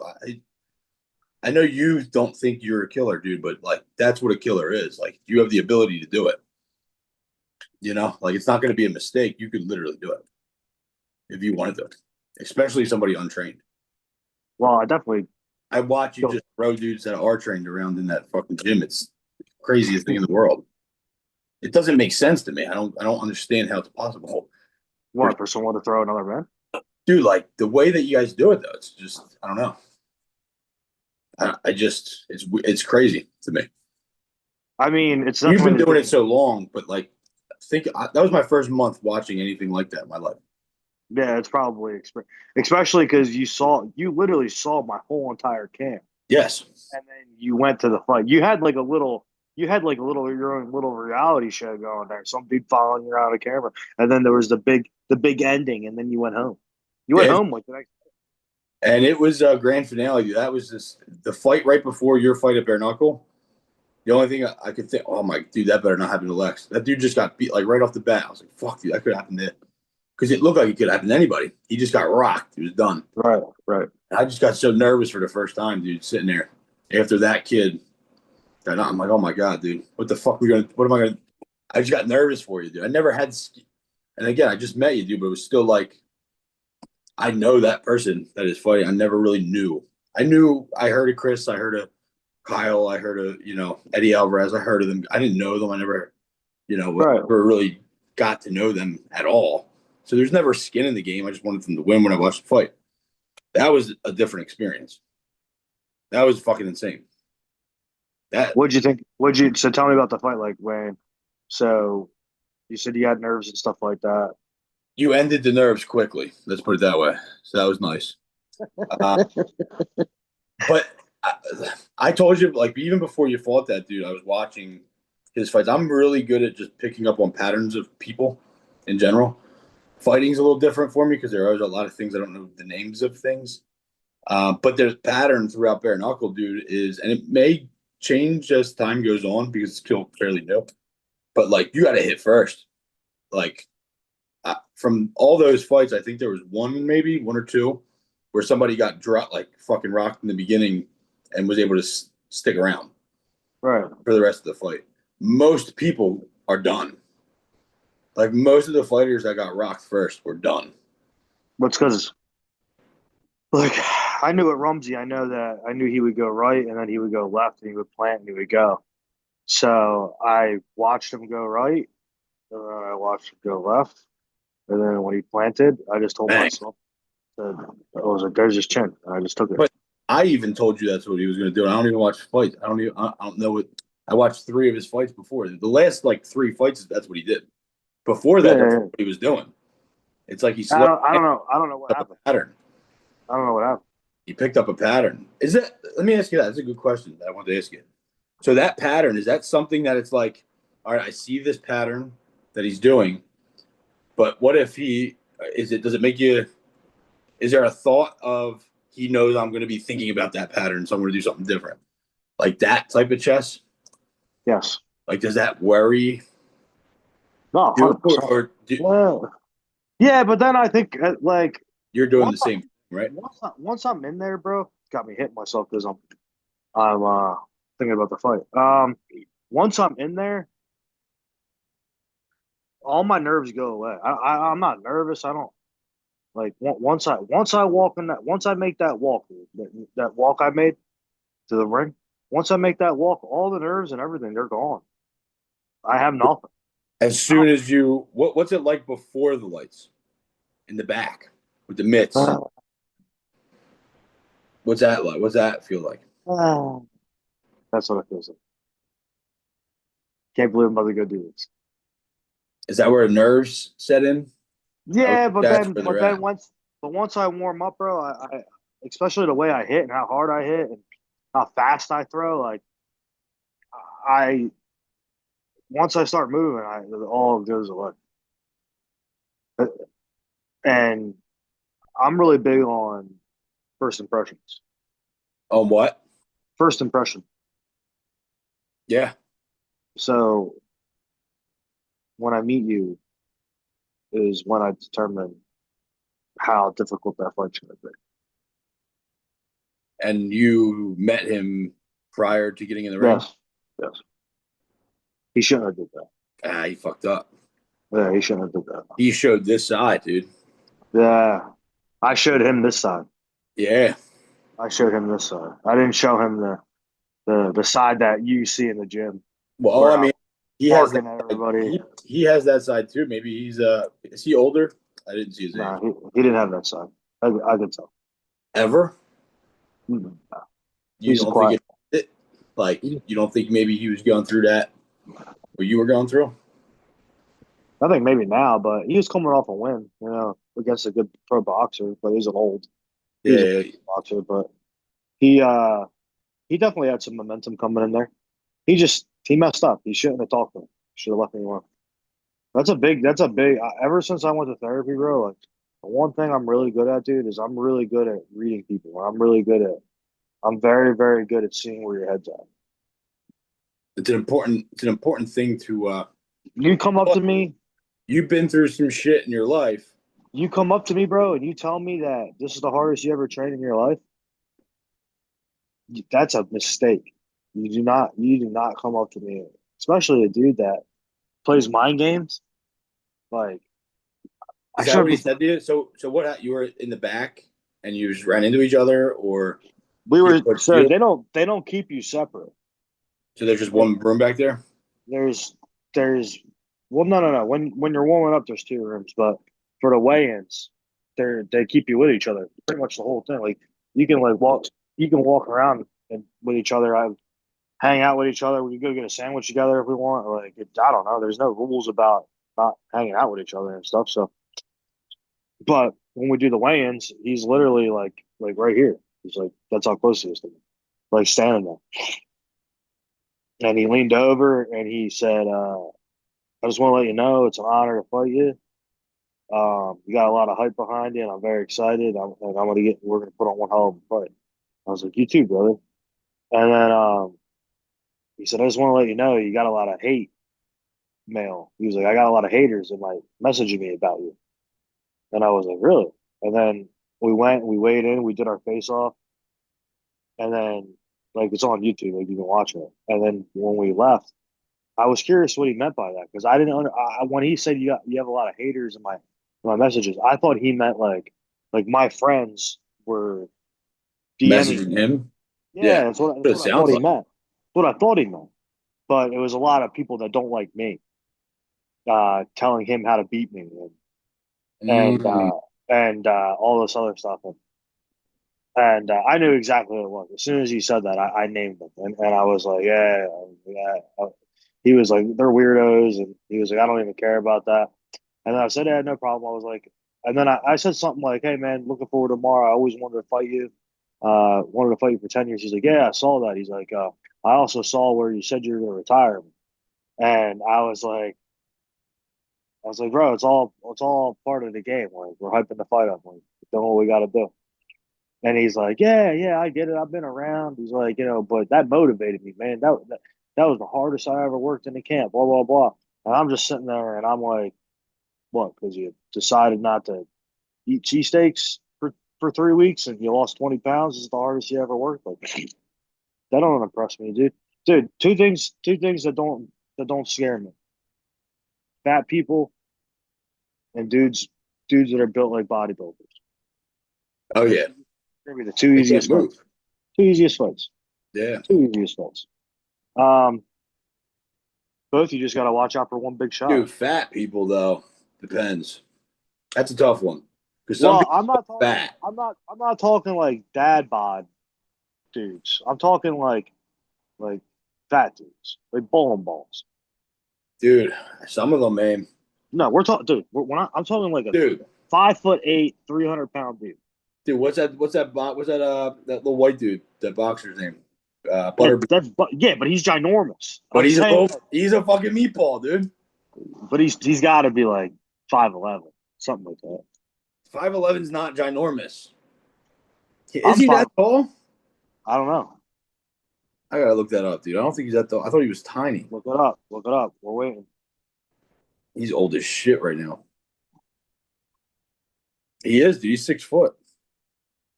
I know you don't think you're a killer, dude, but like that's what a killer is. Like you have the ability to do it. Like it's not going to be a mistake. You could literally do it if you wanted to, especially somebody untrained. Well, I watch you just throw dudes that are trained around in that fucking gym. It's the craziest thing in the world. It doesn't make sense to me. I don't understand how it's possible. What, for someone to throw another man? Dude, like the way that you guys do it though, it's just I don't know. It's crazy to me. I mean, it's You've been doing it so long, but like, that was my first month watching anything like that in my life. Yeah, it's probably especially because you literally saw my whole entire camp. Yes. And then you went to the fight. You had like a little your own little reality show going there. Some dude following you around a camera, and then there was the big ending, and then you went home. You went home like the next. And it was a grand finale. That was just the fight right before your fight at bare-knuckle. The only thing I could think, oh my dude, that better not happen to Lex. That dude just got beat like right off the bat. I was like, fuck, dude, that could happen to him. Because it looked like it could happen to anybody. He just got rocked. He was done. Right. I just got so nervous for the first time, dude, sitting there after that kid. I'm like, oh my God, dude, what the fuck what am I gonna? I just got nervous for you, dude. I never had, and again, I just met you, dude, but it was still like, I know that person that is fighting. I never really knew. I heard of Chris. I heard of Kyle. I heard of, Eddie Alvarez. I heard of them. I didn't know them. I never, never really got to know them at all. So there's never skin in the game. I just wanted them to win when I watched the fight. That was a different experience. That was fucking insane. What'd you think? So tell me about the fight, like when, so you said you had nerves and stuff like that. You ended the nerves quickly. Let's put it that way. So that was nice. But I told you, like, even before you fought that dude, I was watching his fights. I'm really good at just picking up on patterns of people in general. Fighting's a little different for me because there are a lot of things I don't know the names of things. But there's pattern throughout bare knuckle, dude, and it may change as time goes on because it's still fairly new. But like, you got to hit first. Like, from all those fights, I think there was maybe one or two, where somebody got dropped, like fucking rocked in the beginning, and was able to stick around right for the rest of the fight. Most people are done. Like most of the fighters that got rocked first were done. What's because, like, I knew at Rumsey, I knew he would go right, and then he would go left, and he would plant, and he would go. So I watched him go right, and then I watched him go left, and then when he planted, I just told myself, I was like, "There's his chin," and I just took it. But I even told you that's what he was going to do. I don't even watch fights. I don't know what. I watched 3 of his fights before. The last like 3 fights, that's what he did. Before that, that's what he was doing. It's like he. I don't know what happened. Pattern. I don't know what happened. He picked up a pattern. Let me ask you that. That's a good question that I wanted to ask you. So that pattern, is that something that it's like, all right, I see this pattern that he's doing, but what if does it make you, is there a thought of, he knows I'm going to be thinking about that pattern, so I'm going to do something different? Like that type of chess? Yes. Like, does that worry? No, 100%. Yeah, but then I think, like, you're doing the same, right? Once I'm in there, bro, got me hitting myself because I'm thinking about the fight. Once I'm in there, all my nerves go away. I'm not nervous. I don't Like once I walk in that once I make that walk, that walk I made to the ring. Once I make that walk, all the nerves and everything they're gone. I have nothing. As soon as you, what's it like before the lights in the back with the mitts? What's that like? What's that feel like? That's what it feels like. Can't believe I'm about to go do this. Is that where nerves set in? Yeah, That's where they're at. once I warm up, bro, I especially the way I hit and how hard I hit and how fast I throw, like I once I start moving, it all goes away. And I'm really big on first impressions. On what? First impression. Yeah. So when I meet you is when I determine how difficult that fight's going to be. And you met him prior to getting in the ring? Yes, yes. He shouldn't have did that. Ah, he fucked up. Yeah, he shouldn't have did that. He showed this side, dude. Yeah, I showed him this side. Yeah. I showed him this side. I didn't show him the side that you see in the gym Well, where I I'm mean, he has that. barking at everybody. He has that side too. Maybe he's is he older? I didn't see his age. Nah, he didn't have that side. I could tell. Ever? Mm-mm. You He's a don't think quiet. it? Like you don't think maybe he was going through that what you were going through? I think maybe now, but he was coming off a win, against a good pro boxer, but he's an old. He was a Yeah. boxer, but he uh he definitely had some momentum coming in there. He messed up. He shouldn't have talked to him. Should have left me alone. That's a big. Ever since I went to therapy, bro, like the one thing I'm really good at, dude, is I'm really good at reading people. I'm very, very good at seeing where your head's at. It's an important thing to You come up to me, you've been through some shit in your life. you come up to me, bro, and you tell me that this is the hardest you ever trained in your life. That's a mistake. You do not come up to me, especially a dude that plays mind games. Like I Is that should what he have. said to you? So what you were in the back and you just ran into each other or We he were pushed so you? they don't keep you separate. So there's just Like, one room back there? there's there's well no. When you're warming up there's two rooms, but for the weigh-ins, they keep you with each other pretty much the whole thing. Like you can like walk you can walk around and with each other. I hang out with each other. We can go get a sandwich together if we want. I don't know. There's no rules about not hanging out with each other and stuff. So, but when we do the weigh-ins, he's literally like right here. He's like that's how close he is to me, like standing there. And he leaned over and he said, "I just want to let you know it's an honor to fight you. You got a lot of hype behind you, and I'm very excited. We're gonna put on one hell of a fight." I was like, "You too, brother." And then he said, "I just want to let you know you got a lot of hate mail." He was like, "I got a lot of haters in my messaging me about you." And I was like, "Really?" And then we weighed in, we did our face off, and then like it's on YouTube, like you can watch it. And then when we left, I was curious what he meant by that because I didn't when he said you have a lot of haters in my messages. I thought he meant like my friends were DMing Messaging me. him? Yeah, Yeah. that's What it what I thought sounds he like. meant. That's what I thought he meant. But it was a lot of people that don't like me telling him how to beat me and Mm. all this other stuff. And I knew exactly what it was. As soon as he said that, I named them, and I was like, yeah, yeah. He was like, they're weirdos, and he was like, I don't even care about that. And then I said, yeah, no problem. I was like, and then I said something like, hey man, looking forward to tomorrow. I always wanted to fight you. Wanted to fight you for 10 years. He's like, yeah, I saw that. He's like, I also saw where you said you were going to retire. And I was like, bro, it's all part of the game. Like we're hyping the fight up. Like, doing what we got to do. And he's like, yeah, I get it. I've been around. He's like, but that motivated me, man. That was the hardest I ever worked in the camp. Blah blah blah. And I'm just sitting there, and I'm like, what? Because you decided not to eat cheesesteaks for 3 weeks, and you lost 20 pounds. This is the hardest you ever worked. Like that don't impress me, dude. Dude, two things that don't scare me: fat people and dudes that are built like bodybuilders. Oh yeah, Gonna be the two they can't easiest move. fights. Two easiest fights. Yeah, Two easiest fights. Um, both you just got to watch out for one big shot. dude. Fat people though depends. That's a tough one because some Well, people I'm not are talking. fat, I'm not talking like dad bod dudes. I'm talking like fat dudes, like bowling balls. dude. Some of them, man, No, we're talking, dude. I'm talking like a dude. 5'8", 300 pound dude. Dude, what's that that little white dude, that boxer's name? Yeah, Butter. but he's ginormous. But I'm saying, he's a fucking meatball, dude. but he's got to be like 5'11", something like that. 5'11's not ginormous. Is I'm he that five. tall? I don't know. I gotta look that up, dude. I don't think he's that tall. I thought he was tiny. Look it up. Look it up. We're waiting. He's old as shit right now. He is, dude. He's 6 foot.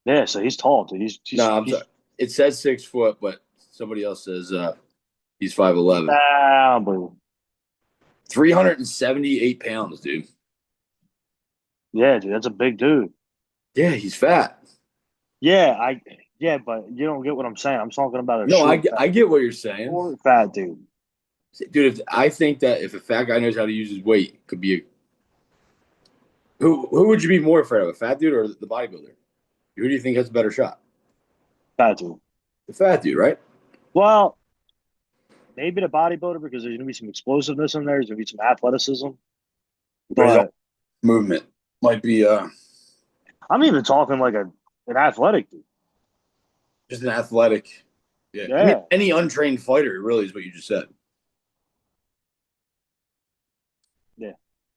Yeah, so he's tall, dude. No, I'm sorry. It says 6 foot, but somebody else says he's 5'11. I don't believe it. 378 pounds, dude. Yeah, dude, that's a big dude. Yeah, he's fat. Yeah, but you don't get what I'm saying. I'm talking about a No, short, fat, I get what you're saying. short, fat dude. Dude, I think that if a fat guy knows how to use his weight, it could be a who would you be more afraid of, a fat dude or the bodybuilder? Who do you think has a better shot? Fat dude. The fat dude, right? Well, maybe the bodybuilder because there's gonna be some explosiveness in there. There's gonna be some athleticism. But his But movement might be I'm even talking like an athletic dude. just an athletic. Yeah, I mean Yeah, any untrained fighter really is what you just said.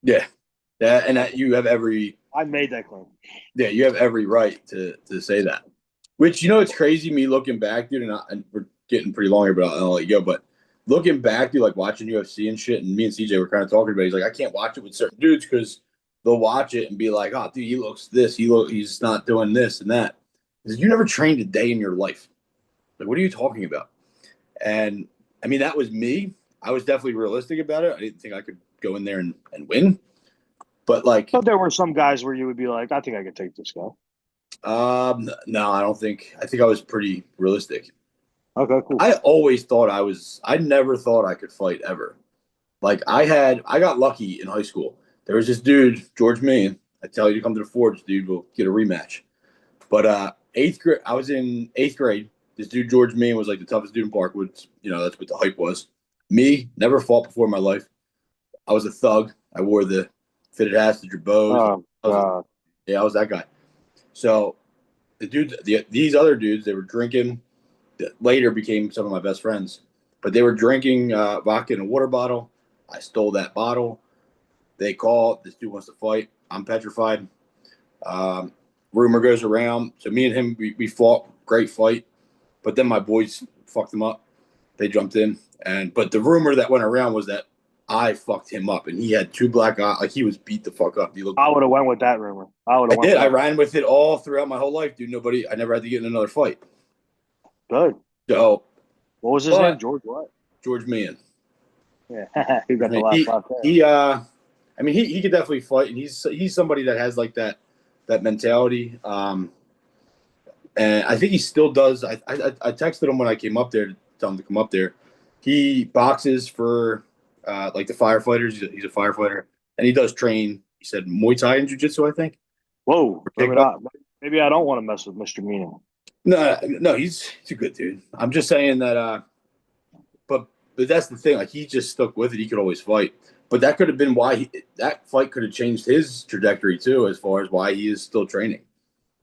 yeah. Yeah, and that you have every I made that claim. you have every right to say that. Which it's crazy me looking back, dude, and we're getting pretty long here, but I'll let you go. But looking back, dude, like watching UFC and shit, and me and CJ were kind of talking about. He's like, I can't watch it with certain dudes because they'll watch it and be like, oh, dude, he looks this, he's not doing this and that. He said, you never trained a day in your life. Like, what are you talking about? And I mean, that was me. I was definitely realistic about it. I didn't think I could go in there and win. But like, But there were some guys where you would be like, I think I could take this guy. no, I don't think. I think I was pretty realistic. Okay, cool. I never thought I could fight ever. Like I got lucky in high school. There was this dude, George Main. I tell you to come to the Forge, dude. We'll get a rematch. But eighth grade, I was in eighth grade. This dude, George Main, was like the toughest dude in Parkwood. That's what the hype was. Me, never fought before in my life. I was a thug. I wore the fitted hats, the jabots. Oh God. I was that guy. So these other dudes, they were drinking. That later became some of my best friends, but they were drinking vodka in a water bottle. I stole that bottle. They call, this dude wants to fight. I'm petrified. Rumor goes around. So me and him, we fought. Great fight. But then my boys fucked him up. They jumped in. But the rumor that went around was that I fucked him up, and he had two black eyes. Like, he was beat the fuck up. He looked. I would have went with that rumor. I would I have went did. with I that. ran with it all throughout my whole life, dude. I never had to get in another fight. Good. So, What was his name? George what? George Mann. Yeah. Who got the last He, five there? I mean, he could definitely fight, and he's somebody that has like that mentality. And I think he still does. I texted him when I came up there to tell him to come up there. He boxes for like the firefighters. He's a firefighter, and he does train. He said Muay Thai and Jiu Jitsu, I think. Whoa. Maybe I don't want to mess with Mr. Meaning. No, he's a good dude. I'm just saying that. But that's the thing. Like, he just stuck with it. He could always fight. But that could have been why that fight could have changed his trajectory too, as far as why he is still training,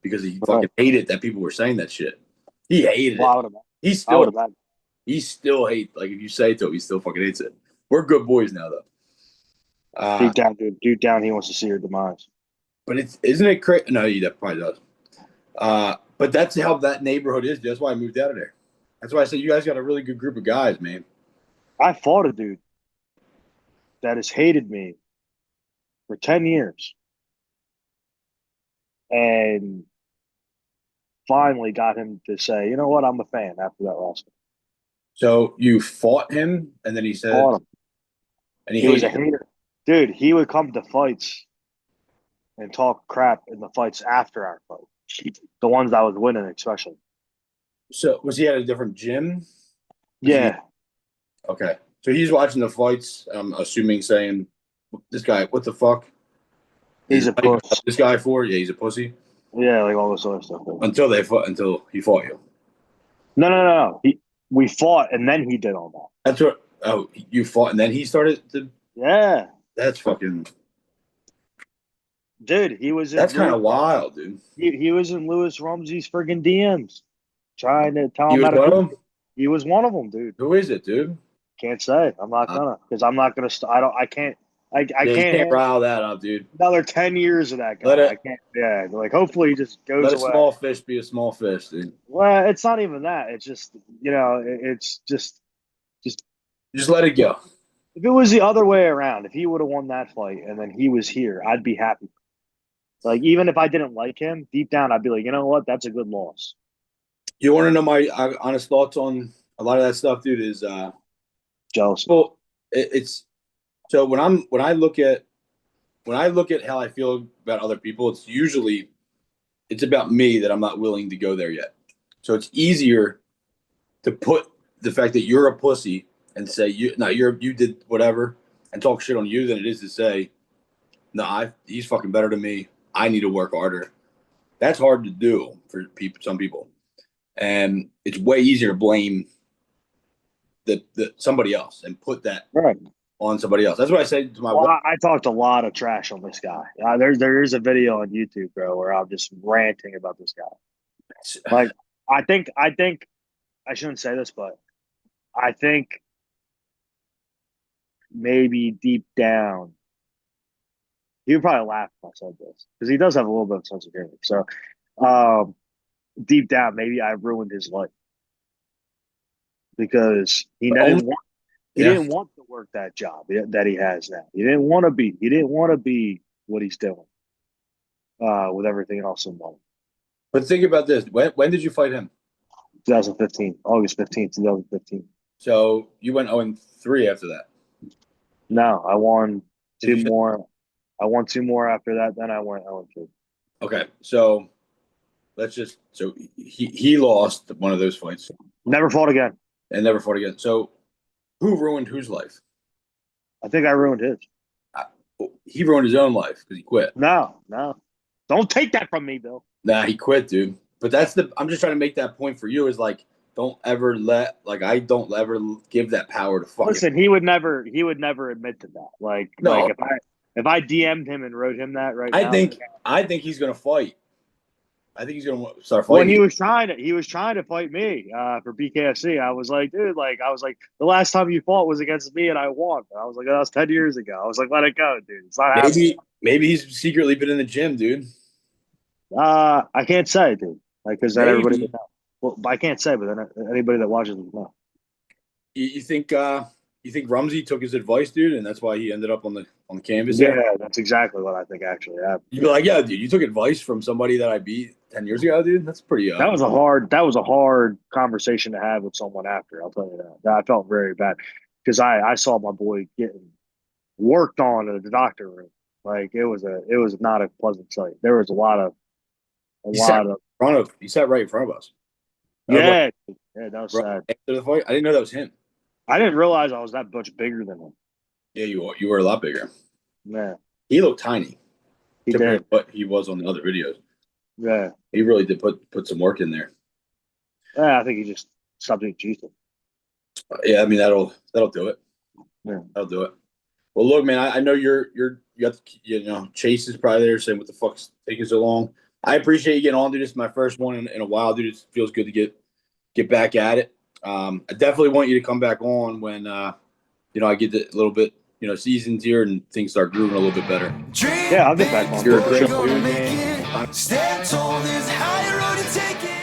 because he fucking hated that people were saying that shit. He hated it. He still hates. Like, if you say it to him, he still fucking hates it. We're good boys now, though. Deep down, dude. Deep down, he wants to see your demise. But isn't it crazy? No, he probably does. But that's how that neighborhood is. That's why I moved out of there. That's why I said you guys got a really good group of guys, man. I fought a dude that has hated me for 10 years and finally got him to say, you know what, I'm a fan after that last one. So you fought him, and then he said, Fought him. and He was a hater. Dude, he would come to fights and talk crap in the fights after our fight. The ones I was winning, especially. So was he at a different gym? Yeah. Okay. So he's watching the fights, I'm assuming saying, this guy, what the fuck? He's a puss. This guy for? Yeah, he's a pussy. Yeah, like all this other stuff. Until he fought you. No. We fought, and then he did all that. That's what. Oh, you fought, and then he started to. Yeah. That's fucking. Dude, he was. That's kind of wild, dude. He was in Lewis Rumsey's friggin' DMs, trying to tell him He how was to. one of them? He was one of them, dude. Who is it, dude? Can't say. I'm not gonna, because I'm not gonna. I can't. I can't rile that up, dude. Another 10 years of that guy. I can't. Yeah, like hopefully he just goes away. Let a small fish be a small fish, dude. Well, it's not even that. It's just it's just let it go. If it was the other way around, if he would have won that fight and then he was here, I'd be happy. Like even if I didn't like him, deep down I'd be like, you know what, that's a good loss. You want to know my honest thoughts on a lot of that stuff, dude? Is jealous. Well, it's so when I look at how I feel about other people, it's about me that I'm not willing to go there yet. So it's easier to put the fact that you're a pussy and say you did whatever and talk shit on you than it is to say, no, he's fucking better than me. I need to work harder. That's hard to do for some people, and it's way easier to blame the somebody else and put that right on somebody else. That's what I say to my wife. I talked a lot of trash on this guy. There is a video on YouTube, bro, where I'm just ranting about this guy. Like, I think I shouldn't say this, but I think maybe deep down, he would probably laugh if I said this because he does have a little bit of sense of humor. So, deep down, maybe I ruined his life because he didn't want to work that job that he has now. He didn't want to be what he's doing with everything else involved. But think about this. When did you fight him? 2015, August 15th, 2015. So you went 0-3 after that. No, I won two more. I won two more after that. Then I went 0-2. Okay, so he lost one of those fights. Never fought again. And never fought again. So who ruined whose life? I think I ruined his. He ruined his own life because he quit. No. Don't take that from me, Bill. Nah, he quit, dude. But I'm just trying to make that point for you is like, don't ever give that power to fuck. Listen, he would never admit to that. Like if I DM'd him and wrote him that now, I think he's gonna fight. I think he's gonna start fighting. When he was trying to fight me for BKFC, I was like, dude, the last time you fought was against me and I won. I was like, that was 10 years ago. I was like, let it go, dude. It's not happening. Maybe he's secretly been in the gym, dude. I can't say, dude. Like, because then everybody would know. Well, I can't say, but then anybody that watches would know. You think Rumsey took his advice, dude, and that's why he ended up on the canvas? Yeah, that's exactly what I think actually happened. You'd be like, yeah, dude, you took advice from somebody that I beat 10 years ago, dude. That's pretty. That was a hard conversation to have with someone after. I'll tell you that. I felt very bad because I saw my boy getting worked on in the doctor room. Like it was not a pleasant sight. There was he sat right in front of us. Yeah, that was sad. After the fight, I didn't know that was him. I didn't realize I was that much bigger than him. Yeah, you were a lot bigger. Yeah, he looked tiny. He did, but he was on the other videos. Yeah, he really did put some work in there. Yeah, I think he just stopped eating cheese. Yeah, I mean that'll do it. Yeah, that'll do it. Well, look, man, I know you got Chase is probably there saying what the fuck's taking so long. I appreciate you getting on, dude. This is my first one in a while, dude. It feels good to get back at it. I definitely want you to come back on when I get a little bit seasons here and things start grooving a little bit better. Yeah, I'll get back on. Stand tall, there's higher road to take it.